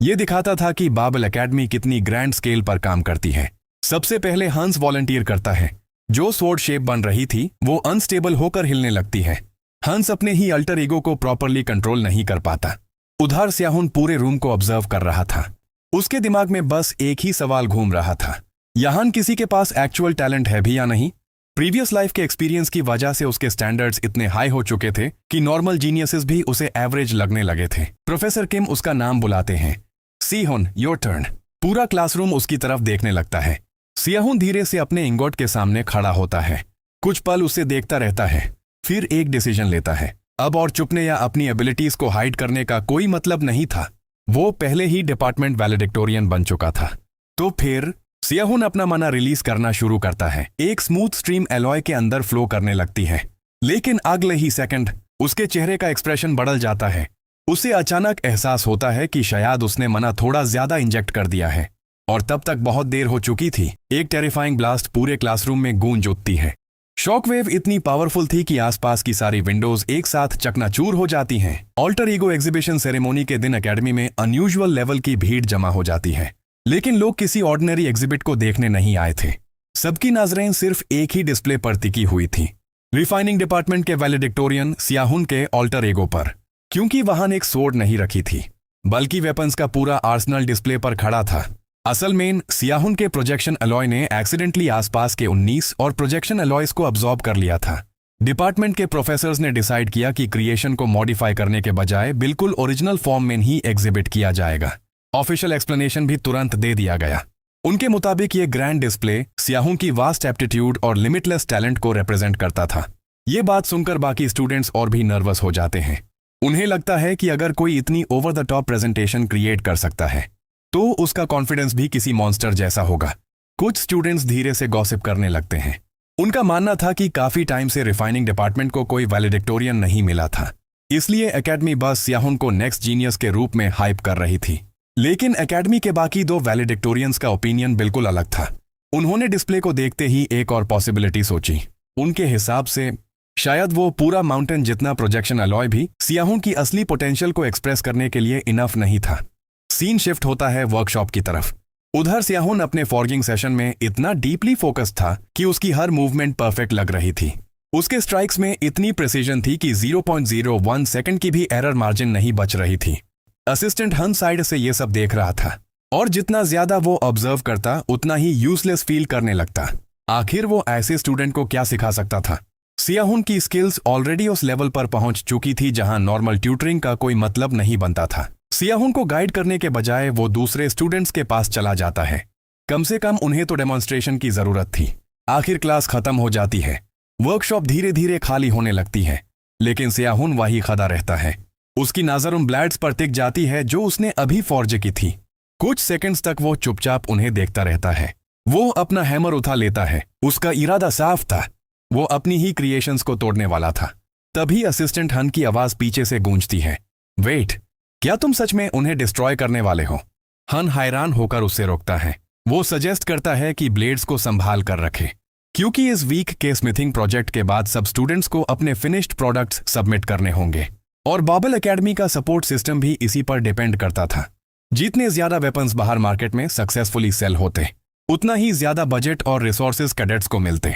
S1: यह दिखाता था कि बाबल एकेडमी कितनी ग्रैंड स्केल पर काम करती है। सबसे पहले हंस वॉलंटियर करता है। जो स्वॉर्ड शेप बन रही थी वो अनस्टेबल होकर हिलने लगती है। हंस अपने ही अल्टर ईगो को प्रॉपरली कंट्रोल नहीं कर पाता। उधर सियाहुन पूरे रूम को ऑब्जर्व कर रहा था। उसके दिमाग में बस एक ही सवाल घूम रहा था, यहाँ किसी के पास एक्चुअल टैलेंट है भी या नहीं। प्रीवियस लाइफ के एक्सपीरियंस की वजह से उसके स्टैंडर्ड्स इतने हाई हो चुके थे कि नॉर्मल जीनियसेस भी उसे एवरेज लगने लगे थे। प्रोफेसर किम उसका नाम बुलाते हैं। सियाहुन, योर टर्न। पूरा क्लासरूम उसकी तरफ देखने लगता है। सियाहुन धीरे से अपने इंगोट के सामने खड़ा होता है। कुछ पल उसे देखता रहता है, फिर एक डिसीजन लेता है। अब और चुपने या अपनी एबिलिटीज को हाइड करने का कोई मतलब नहीं था। वो पहले ही डिपार्टमेंट वैलिडिक्टोरियन बन चुका था। तो फिर सियाहुन अपना मना रिलीज करना शुरू करता है। एक स्मूथ स्ट्रीम अलॉय के अंदर फ्लो करने लगती है, लेकिन अगले ही सेकंड उसके चेहरे का एक्सप्रेशन बदल जाता है। उसे अचानक एहसास होता है कि शायद उसने मना थोड़ा ज्यादा इंजेक्ट कर दिया है और तब तक बहुत देर हो चुकी थी। एक टेरिफाइंग ब्लास्ट पूरे क्लासरूम में गूंज उठती है। शॉकवेव इतनी पावरफुल थी कि आसपास की सारी विंडोज एक साथ चकनाचूर हो जाती हैं। ऑल्टर ईगो एग्जीबिशन सेरेमोनी के दिन एकेडमी में अनयूजुअल लेवल की भीड़ जमा हो जाती है, लेकिन लोग किसी ऑर्डिनरी एग्जिबिट को देखने नहीं आए थे। सबकी नजरें सिर्फ एक ही डिस्प्ले पर टिकी हुई थी, रिफाइनिंग डिपार्टमेंट के वैलिडिक्टोरियन सियाहुन के ऑल्टर ईगो पर। क्योंकि वहां एक स्वॉर्ड नहीं रखी थी, बल्कि वेपन्स का पूरा आर्सनल डिस्प्ले पर खड़ा था। असल में सियाहुन के प्रोजेक्शन अलॉय ने एक्सीडेंटली आसपास के 19 और प्रोजेक्शन अलॉयज को अब्सॉर्ब कर लिया था। डिपार्टमेंट के प्रोफेसर्स ने डिसाइड किया कि क्रिएशन को मॉडिफाई करने के बजाय बिल्कुल ओरिजिनल फॉर्म में ही एग्जिबिट किया जाएगा। ऑफिशियल एक्सप्लेनेशन भी तुरंत दे दिया गया। उनके मुताबिक ये ग्रैंड डिस्प्ले सियाहुन की वास्ट एप्टीट्यूड और लिमिटलेस टैलेंट को रिप्रेजेंट करता था। ये बात सुनकर बाकी स्टूडेंट्स और भी नर्वस हो जाते हैं। उन्हें लगता है कि अगर कोई इतनी over the top presentation create कर सकता है तो उसका कॉन्फिडेंस भी किसी मॉन्स्टर जैसा होगा। कुछ स्टूडेंट्स धीरे से गॉसिप करने लगते हैं। उनका मानना था कि काफी टाइम से रिफाइनिंग डिपार्टमेंट को कोई वैलिडिक्टोरियन नहीं मिला था, इसलिए एकेडमी बस सियाहुन को नेक्स्ट जीनियस के रूप में हाइप कर रही थी। लेकिन एकेडमी के बाकी 2 वैलिडिक्टोरियंस का ओपिनियन बिल्कुल अलग था। उन्होंने डिस्प्ले को देखते ही एक और पॉसिबिलिटी सोची। उनके हिसाब से शायद वो पूरा माउंटेन जितना प्रोजेक्शन अलॉय भी सियाहुन की असली पोटेंशियल को एक्सप्रेस करने के लिए इनफ नहीं था। सीन शिफ्ट होता है वर्कशॉप की तरफ। उधर सियाहुन अपने फॉर्जिंग सेशन में इतना डीपली फोकस था कि उसकी हर मूवमेंट परफेक्ट लग रही थी। उसके स्ट्राइक्स में इतनी प्रिसीजन थी कि 0.01 सेकंड की भी एरर मार्जिन नहीं बच रही थी। असिस्टेंट हन साइड से ये सब देख रहा था और जितना ज्यादा वो ऑब्जर्व करता उतना ही यूजलेस फील करने लगता। आखिर वो ऐसे स्टूडेंट को क्या सिखा सकता था। सियाहुन की स्किल्स ऑलरेडी उस लेवल पर पहुंच चुकी थी जहां नॉर्मल ट्यूटरिंग का कोई मतलब नहीं बनता था। सियाहुन को गाइड करने के बजाय वो दूसरे स्टूडेंट्स के पास चला जाता है। कम से कम उन्हें तो डेमोन्स्ट्रेशन की जरूरत थी। आखिर क्लास खत्म हो जाती है, वर्कशॉप धीरे धीरे खाली होने लगती है, लेकिन सियाहुन वही खड़ा रहता है। उसकी नजर उन ब्लैड्स पर टिक जाती है जो उसने अभी फॉर्ज की थी। कुछ सेकंड्स तक वो चुपचाप उन्हें देखता रहता है। वो अपना हैमर उठा लेता है। उसका इरादा साफ था, वो अपनी ही क्रिएशंस को तोड़ने वाला था। तभी असिस्टेंट हन की आवाज पीछे से गूंजती है, वेट, क्या तुम सच में उन्हें डिस्ट्रॉय करने वाले हो? हन हैरान होकर उससे रोकता है। वो सजेस्ट करता है कि ब्लेड्स को संभाल कर रखे, क्योंकि इस वीक के स्मिथिंग प्रोजेक्ट के बाद सब स्टूडेंट्स को अपने फिनिश्ड प्रोडक्ट्स सबमिट करने होंगे और बाबल एकेडमी का सपोर्ट सिस्टम भी इसी पर डिपेंड करता था। जितने ज्यादा वेपन्स बाहर मार्केट में सक्सेसफुली सेल होते, उतना ही ज्यादा बजट और रिसोर्सेज कैडेट्स को मिलते।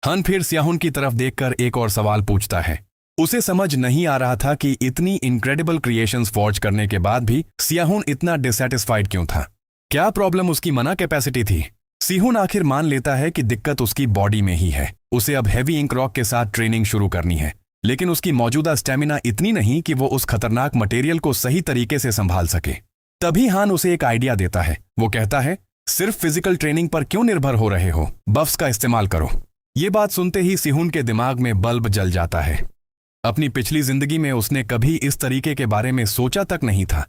S1: हन फिर सियाहुन की तरफ देखकर एक और सवाल पूछता है। उसे समझ नहीं आ रहा था कि इतनी इनक्रेडिबल क्रिएशंस फॉर्ज करने के बाद भी सियाहुन इतना डिसैटिस्फाइड क्यों था। क्या प्रॉब्लम उसकी मना कैपेसिटी थी? सिहुन आखिर मान लेता है कि दिक्कत उसकी बॉडी में ही है। उसे अब हैवी इंक रॉक के साथ ट्रेनिंग शुरू करनी है, लेकिन उसकी मौजूदा स्टेमिना इतनी नहीं कि वो उस खतरनाक मटेरियल को सही तरीके से संभाल सके। तभी हान उसे एक आइडिया देता है। वो कहता है, सिर्फ फिजिकल ट्रेनिंग पर क्यों निर्भर हो रहे हो, बफ्स का इस्तेमाल करो। ये बात सुनते ही सिहुन के दिमाग में बल्ब जल जाता है। अपनी पिछली जिंदगी में उसने कभी इस तरीके के बारे में सोचा तक नहीं था,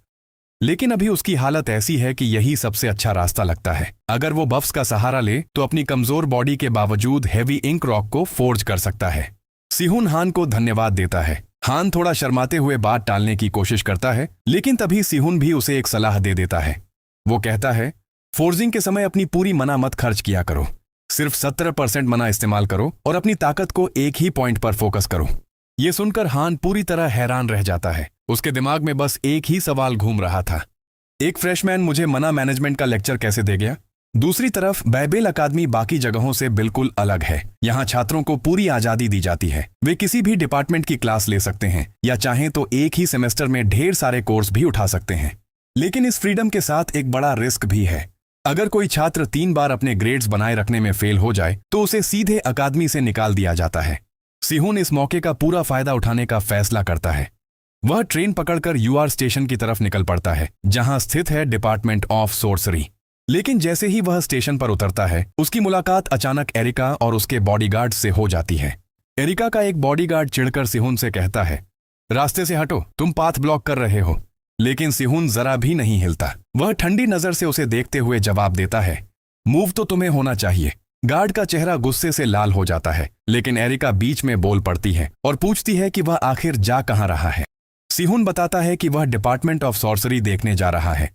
S1: लेकिन अभी उसकी हालत ऐसी है कि यही सबसे अच्छा रास्ता लगता है। अगर वो बफ्स का सहारा ले तो अपनी कमजोर बॉडी के बावजूद हैवी इंक रॉक को फोर्ज कर सकता है। सिहुन हान को धन्यवाद देता है। हान थोड़ा शर्माते हुए बात टालने की कोशिश करता है, लेकिन तभी सिहुन भी उसे एक सलाह दे देता है। वो कहता है, फोर्जिंग के समय अपनी पूरी मना मत खर्च किया करो, सिर्फ 70% मना इस्तेमाल करो और अपनी ताकत को एक ही पॉइंट पर फोकस करो। ये सुनकर हान पूरी तरह हैरान रह जाता है। उसके दिमाग में बस एक ही सवाल घूम रहा था, एक फ्रेशमैन मुझे मना मैनेजमेंट का लेक्चर कैसे दे गया? दूसरी तरफ बाइबेल अकादमी बाकी जगहों से बिल्कुल अलग है। यहाँ छात्रों को पूरी आजादी दी जाती है। वे किसी भी डिपार्टमेंट की क्लास ले सकते हैं या चाहें तो एक ही सेमेस्टर में ढेर सारे कोर्स भी उठा सकते हैं। लेकिन इस फ्रीडम के साथ एक बड़ा रिस्क भी है। अगर कोई छात्र 3 बार अपने ग्रेड्स बनाए रखने में फेल हो जाए तो उसे सीधे अकादमी से निकाल दिया जाता है। सिहुन इस मौके का पूरा फायदा उठाने का फैसला करता है। वह ट्रेन पकड़कर यूआर स्टेशन की तरफ निकल पड़ता है, जहां स्थित है डिपार्टमेंट ऑफ सोर्सरी। लेकिन जैसे ही वह स्टेशन पर उतरता है, उसकी मुलाकात अचानक एरिका और उसके बॉडीगार्ड से हो जाती है। एरिका का एक बॉडीगार्ड चिढ़कर सिहुन से कहता है, रास्ते से हटो, तुम पाथ ब्लॉक कर रहे हो। लेकिन सिहुन जरा भी नहीं हिलता। वह ठंडी नजर से उसे देखते हुए जवाब देता है, मूव तो तुम्हें होना चाहिए। गार्ड का चेहरा गुस्से से लाल हो जाता है, लेकिन एरिका बीच में बोल पड़ती है और पूछती है कि वह आखिर जा कहां रहा है। सिहुन बताता है कि वह डिपार्टमेंट ऑफ सॉर्सरी देखने जा रहा है।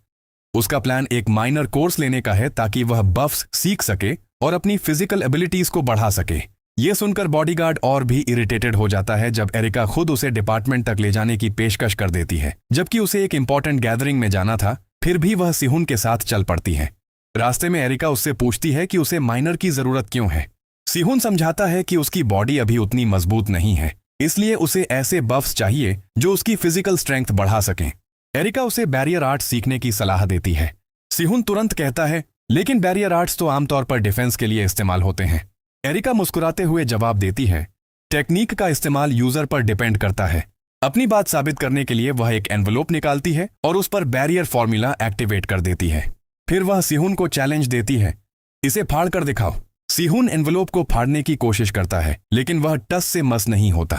S1: उसका प्लान एक माइनर कोर्स लेने का है ताकि वह बफ्स सीख सके और अपनी फिजिकल एबिलिटीज को बढ़ा सके। यह सुनकर बॉडीगार्ड और भी इरिटेटेड हो जाता है जब एरिका खुद उसे डिपार्टमेंट तक ले जाने की पेशकश कर देती है, जबकि उसे एक इंपॉर्टेंट गैदरिंग में जाना था। फिर भी वह सिहुन के साथ चल पड़ती है। रास्ते में एरिका उससे पूछती है कि उसे माइनर की जरूरत क्यों है। सिहुन समझाता है कि उसकी बॉडी अभी उतनी मजबूत नहीं है, इसलिए उसे ऐसे बफ्स चाहिए जो उसकी फिजिकल स्ट्रेंथ बढ़ा सकें। एरिका उसे बैरियर आर्ट्स सीखने की सलाह देती है। सिहुन तुरंत कहता है, लेकिन बैरियर आर्ट्स तो आमतौर पर डिफेंस के लिए इस्तेमाल होते हैं। एरिका मुस्कुराते हुए जवाब देती है, टेक्निक का इस्तेमाल यूजर पर डिपेंड करता है। अपनी बात साबित करने के लिए वह एक एनवलप निकालती है और उस पर बैरियर फॉर्मूला एक्टिवेट कर देती है। फिर वह सिहुन को चैलेंज देती है, इसे फाड़ कर दिखाओ। सिहुन एनवलप को फाड़ने की कोशिश करता है, लेकिन वह टस से मस नहीं होता।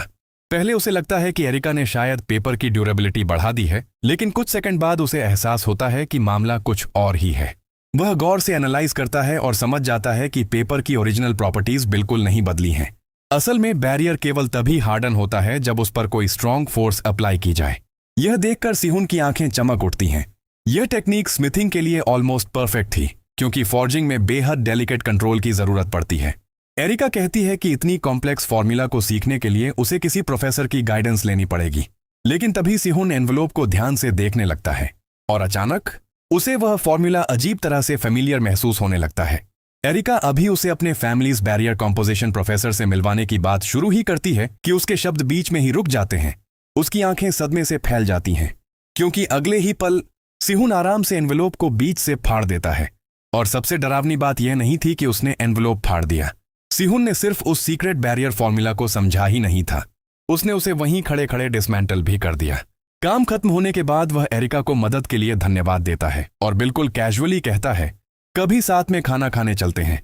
S1: पहले उसे लगता है कि एरिका ने शायद पेपर की ड्यूरेबिलिटी बढ़ा दी है, लेकिन कुछ सेकंड बाद उसे एहसास होता है कि मामला कुछ और ही है। वह गौर से एनालाइज करता है और समझ जाता है कि पेपर की ओरिजिनल प्रॉपर्टीज बिल्कुल नहीं बदली हैं। असल में बैरियर केवल तभी हार्डन होता है जब उस पर कोई स्ट्रॉन्ग फोर्स अप्लाई की जाए। यह देखकर सिहुन की आंखें चमक उठती हैं। यह टेक्निक स्मिथिंग के लिए ऑलमोस्ट परफेक्ट थी, क्योंकि फॉर्जिंग में बेहद डेलिकेट कंट्रोल की जरूरत पड़ती है। एरिका कहती है कि इतनी कॉम्प्लेक्स फॉर्मूला को सीखने के लिए उसे किसी प्रोफेसर की गाइडेंस लेनी पड़ेगी। लेकिन तभी सिहुन एनवलप को ध्यान से देखने लगता है और अचानक उसे वह फॉर्मूला अजीब तरह से फेमिलियर महसूस होने लगता है। एरिका अभी उसे अपने फैमिलीज बैरियर कॉम्पोजिशन प्रोफेसर से मिलवाने की बात शुरू ही करती है कि उसके शब्द बीच में ही रुक जाते हैं। उसकी आंखें सदमे से फैल जाती हैं, क्योंकि अगले ही पल सिहुन आराम से एनवेलोप को बीच से फाड़ देता है। और सबसे डरावनी बात यह नहीं थी कि उसने एनवेलोप फाड़ दिया। सिहुन ने सिर्फ उस सीक्रेट बैरियर फॉर्मूला को समझा ही नहीं था, उसने उसे वहीं खड़े खड़े डिसमेंटल भी कर दिया। काम खत्म होने के बाद वह एरिका को मदद के लिए धन्यवाद देता है और बिल्कुल कैजुअली कहता है, कभी साथ में खाना खाने चलते हैं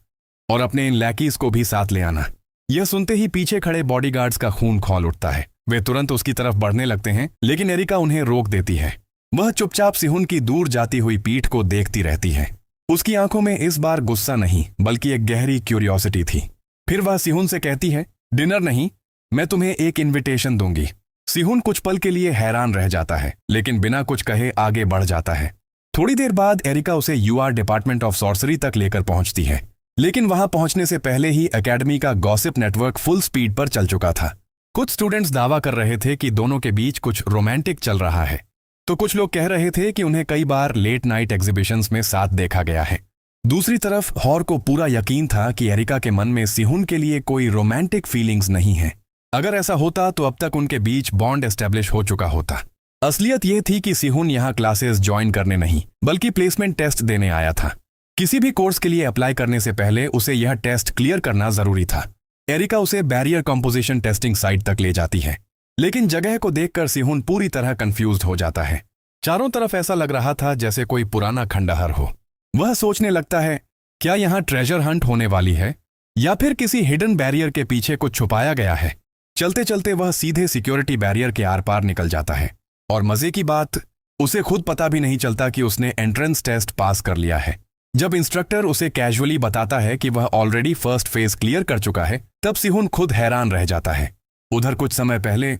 S1: और अपने इन लैकीज को भी साथ ले आना। यह सुनते ही पीछे खड़े बॉडीगार्ड्स का खून खौल उठता है। वे तुरंत उसकी तरफ बढ़ने लगते हैं, लेकिन एरिका उन्हें रोक देती है। वह चुपचाप सिहुन की दूर जाती हुई पीठ को देखती रहती है। उसकी आंखों में इस बार गुस्सा नहीं, बल्कि एक गहरी क्यूरियोसिटी थी। फिर वह सिहुन से कहती है, डिनर नहीं, मैं तुम्हें एक इनविटेशन दूंगी। सिहुन कुछ पल के लिए हैरान रह जाता है, लेकिन बिना कुछ कहे आगे बढ़ जाता है। थोड़ी देर बाद एरिका उसे यूआर डिपार्टमेंट ऑफ सॉर्सरी तक लेकर पहुंचती है, लेकिन वहां पहुंचने से पहले ही एकेडमी का गॉसिप नेटवर्क फुल स्पीड पर चल चुका था। कुछ स्टूडेंट्स दावा कर रहे थे कि दोनों के बीच कुछ रोमांटिक चल रहा है, तो कुछ लोग कह रहे थे कि उन्हें कई बार लेट नाइट एग्जीबिशंस में साथ देखा गया है। दूसरी तरफ हॉर को पूरा यकीन था कि एरिका के मन में सिहुन के लिए कोई रोमांटिक फीलिंग्स नहीं है। अगर ऐसा होता तो अब तक उनके बीच बॉन्ड एस्टेब्लिश हो चुका होता। असलियत यह थी कि सिहुन यहाँ क्लासेस ज्वाइन करने नहीं, बल्कि प्लेसमेंट टेस्ट देने आया था। किसी भी कोर्स के लिए अप्लाई करने से पहले उसे यह टेस्ट क्लियर करना जरूरी था। एरिका उसे बैरियर कॉम्पोजिशन टेस्टिंग साइट तक ले जाती है, लेकिन जगह को देखकर सिहुन पूरी तरह कंफ्यूज्ड हो जाता है। चारों तरफ ऐसा लग रहा था जैसे कोई पुराना खंडहर हो। वह सोचने लगता है, क्या यहाँ ट्रेजर हंट होने वाली है या फिर किसी हिडन बैरियर के पीछे कुछ छुपाया गया है। चलते चलते वह सीधे सिक्योरिटी बैरियर के आर पार निकल जाता है, और मजे की बात, उसे खुद पता भी नहीं चलता कि उसने एंट्रेंस टेस्ट पास कर लिया है। जब इंस्ट्रक्टर उसे कैजुअली बताता है कि वह ऑलरेडी फर्स्ट फेज क्लियर कर चुका है, तब सिहुन खुद हैरान रह जाता है। उधर कुछ समय पहले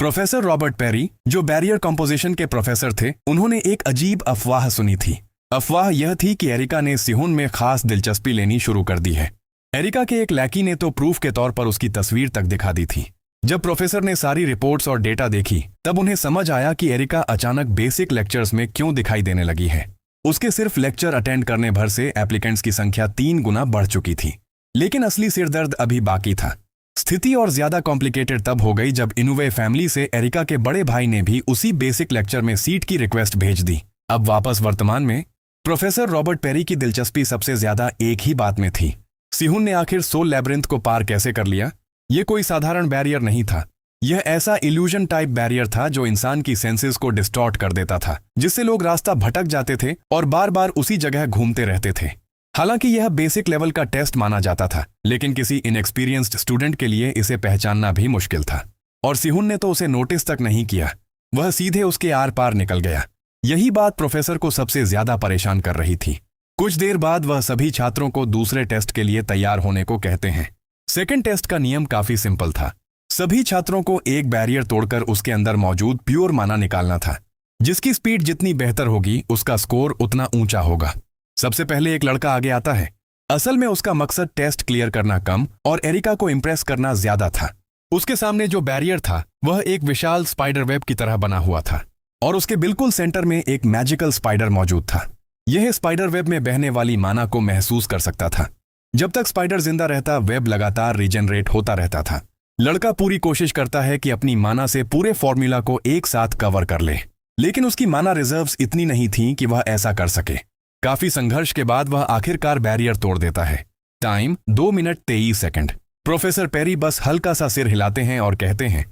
S1: प्रोफेसर रॉबर्ट पेरी, जो बैरियर कॉम्पोजिशन के प्रोफेसर थे, उन्होंने एक अजीब अफवाह सुनी थी। अफवाह यह थी कि एरिका ने सिहुन में खास दिलचस्पी लेनी शुरू कर दी है। एरिका के एक लैकी ने तो प्रूफ के तौर पर उसकी तस्वीर तक दिखा दी थी। जब प्रोफेसर ने सारी रिपोर्ट्स और डेटा देखी, तब उन्हें समझ आया कि एरिका अचानक बेसिक लेक्चर्स में क्यों दिखाई देने लगी है। उसके सिर्फ लेक्चर अटेंड करने भर से एप्लीकेंट्स की संख्या 3 गुना बढ़ चुकी थी। लेकिन असली सिरदर्द अभी बाकी था। स्थिति और ज्यादा कॉम्प्लिकेटेड तब हो गई जब इनुवे फैमिली से एरिका के बड़े भाई ने भी उसी बेसिक लेक्चर में सीट की रिक्वेस्ट भेज दी। अब वापस वर्तमान में प्रोफेसर रॉबर्ट पेरी की दिलचस्पी सबसे ज्यादा एक ही बात में थी, सिहुन ने आखिर सोल लैब्रिंथ को पार कैसे कर लिया। यह कोई साधारण बैरियर नहीं था, यह ऐसा इल्यूजन टाइप बैरियर था जो इंसान की सेंसेस को डिस्टॉर्ट कर देता था, जिससे लोग रास्ता भटक जाते थे और बार बार उसी जगह घूमते रहते थे। हालांकि यह बेसिक लेवल का टेस्ट माना जाता था, लेकिन किसी इनएक्सपीरियंस्ड स्टूडेंट के लिए इसे पहचानना भी मुश्किल था। और सिहुन ने तो उसे नोटिस तक नहीं किया, वह सीधे उसके आर पार निकल गया। यही बात प्रोफेसर को सबसे ज्यादा परेशान कर रही थी। कुछ देर बाद वह सभी छात्रों को दूसरे टेस्ट के लिए तैयार होने को कहते हैं। सेकंड टेस्ट का नियम काफी सिंपल था। सभी छात्रों को एक बैरियर तोड़कर उसके अंदर मौजूद प्योर माना निकालना था। जिसकी स्पीड जितनी बेहतर होगी, उसका स्कोर उतना ऊंचा होगा। सबसे पहले एक लड़का आगे आता है। असल में उसका मकसद टेस्ट क्लियर करना कम और एरिका को इंप्रेस करना ज्यादा था। उसके सामने जो बैरियर था वह एक विशाल स्पाइडर वेब की तरह बना हुआ था, और उसके बिल्कुल सेंटर में एक मैजिकल स्पाइडर मौजूद था। यह स्पाइडर वेब में बहने वाली माना को महसूस कर सकता था। जब तक स्पाइडर जिंदा रहता, वेब लगातार रीजनरेट होता रहता था। लड़का पूरी कोशिश करता है कि अपनी माना से पूरे फॉर्मूला को एक साथ कवर कर ले, लेकिन उसकी माना रिजर्व्स इतनी नहीं थी कि वह ऐसा कर सके। काफी संघर्ष के बाद वह आखिरकार बैरियर तोड़ देता है। Time 2 minute 23 second. Professor Perry बस हल्का सा सिर हिलाते हैं और कहते हैं।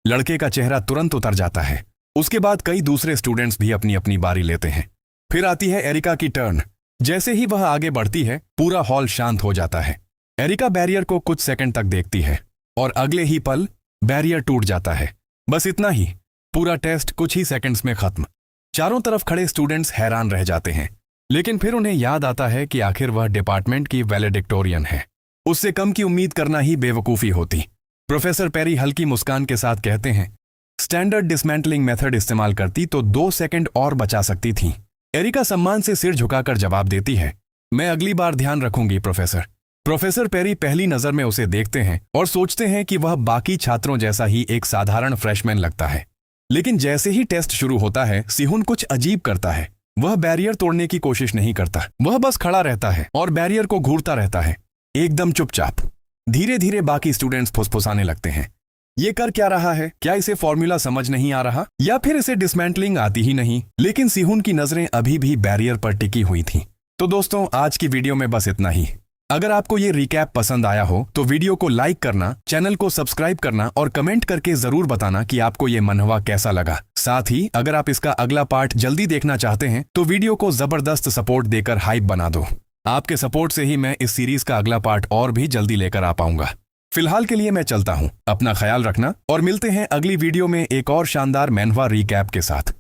S1: लड़के का चेहरा तुरंत उतर जाता है। उसके बाद कई दूसरे स्टूडेंट्स भी अपनी अपनी बारी लेते हैं। फिर आती है एरिका की टर्न। जैसे ही वह आगे बढ़ती है, पूरा हॉल शांत हो जाता है। एरिका बैरियर को कुछ सेकंड तक देखती है और अगले ही पल बैरियर टूट जाता है। बस इतना ही, पूरा टेस्ट कुछ ही सेकंड्स में खत्म। चारों तरफ खड़े स्टूडेंट्स हैरान रह जाते हैं, लेकिन फिर उन्हें याद आता है कि आखिर वह डिपार्टमेंट की वैलेडिक्टोरियन है। उससे कम की उम्मीद करना ही बेवकूफ़ी होती। प्रोफेसर पेरी हल्की मुस्कान के साथ कहते हैं, स्टैंडर्ड डिसमेंटलिंग मेथड इस्तेमाल करती तो 2 सेकंड और बचा सकती थी। एरिका सम्मान से सिर झुकाकर जवाब देती है, मैं अगली बार ध्यान रखूंगी प्रोफेसर। प्रोफेसर पेरी पहली नजर में उसे देखते हैं और सोचते हैं कि वह बाकी छात्रों जैसा ही एक साधारण फ्रेशमैन लगता है। लेकिन जैसे ही टेस्ट शुरू होता है, सिहुन कुछ अजीब करता है। वह बैरियर तोड़ने की कोशिश नहीं करता, वह बस खड़ा रहता है और बैरियर को घूरता रहता है, एकदम चुपचाप। धीरे धीरे बाकी स्टूडेंट्स फुसफुसाने लगते हैं। ये कर क्या रहा है? क्या इसे फॉर्मूला समझ नहीं आ रहा, या फिर इसे डिसमेंटलिंग आती ही नहीं? लेकिन सिहुन की नजरें अभी भी बैरियर पर टिकी हुई थीं। तो दोस्तों, आज की वीडियो में बस इतना ही। अगर आपको ये रिकैप पसंद आया हो तो वीडियो को लाइक करना, चैनल को सब्सक्राइब करना और कमेंट करके जरूर बताना कि आपको ये मनहवा कैसा लगा। साथ ही अगर आप इसका अगला पार्ट जल्दी देखना चाहते हैं तो वीडियो को जबरदस्त सपोर्ट देकर हाइप बना दो। आपके सपोर्ट से ही मैं इस सीरीज का अगला पार्ट और भी जल्दी लेकर आ पाऊंगा। फिलहाल के लिए मैं चलता हूं, अपना ख्याल रखना और मिलते हैं अगली वीडियो में एक और शानदार मैनहवा रिकैप के साथ।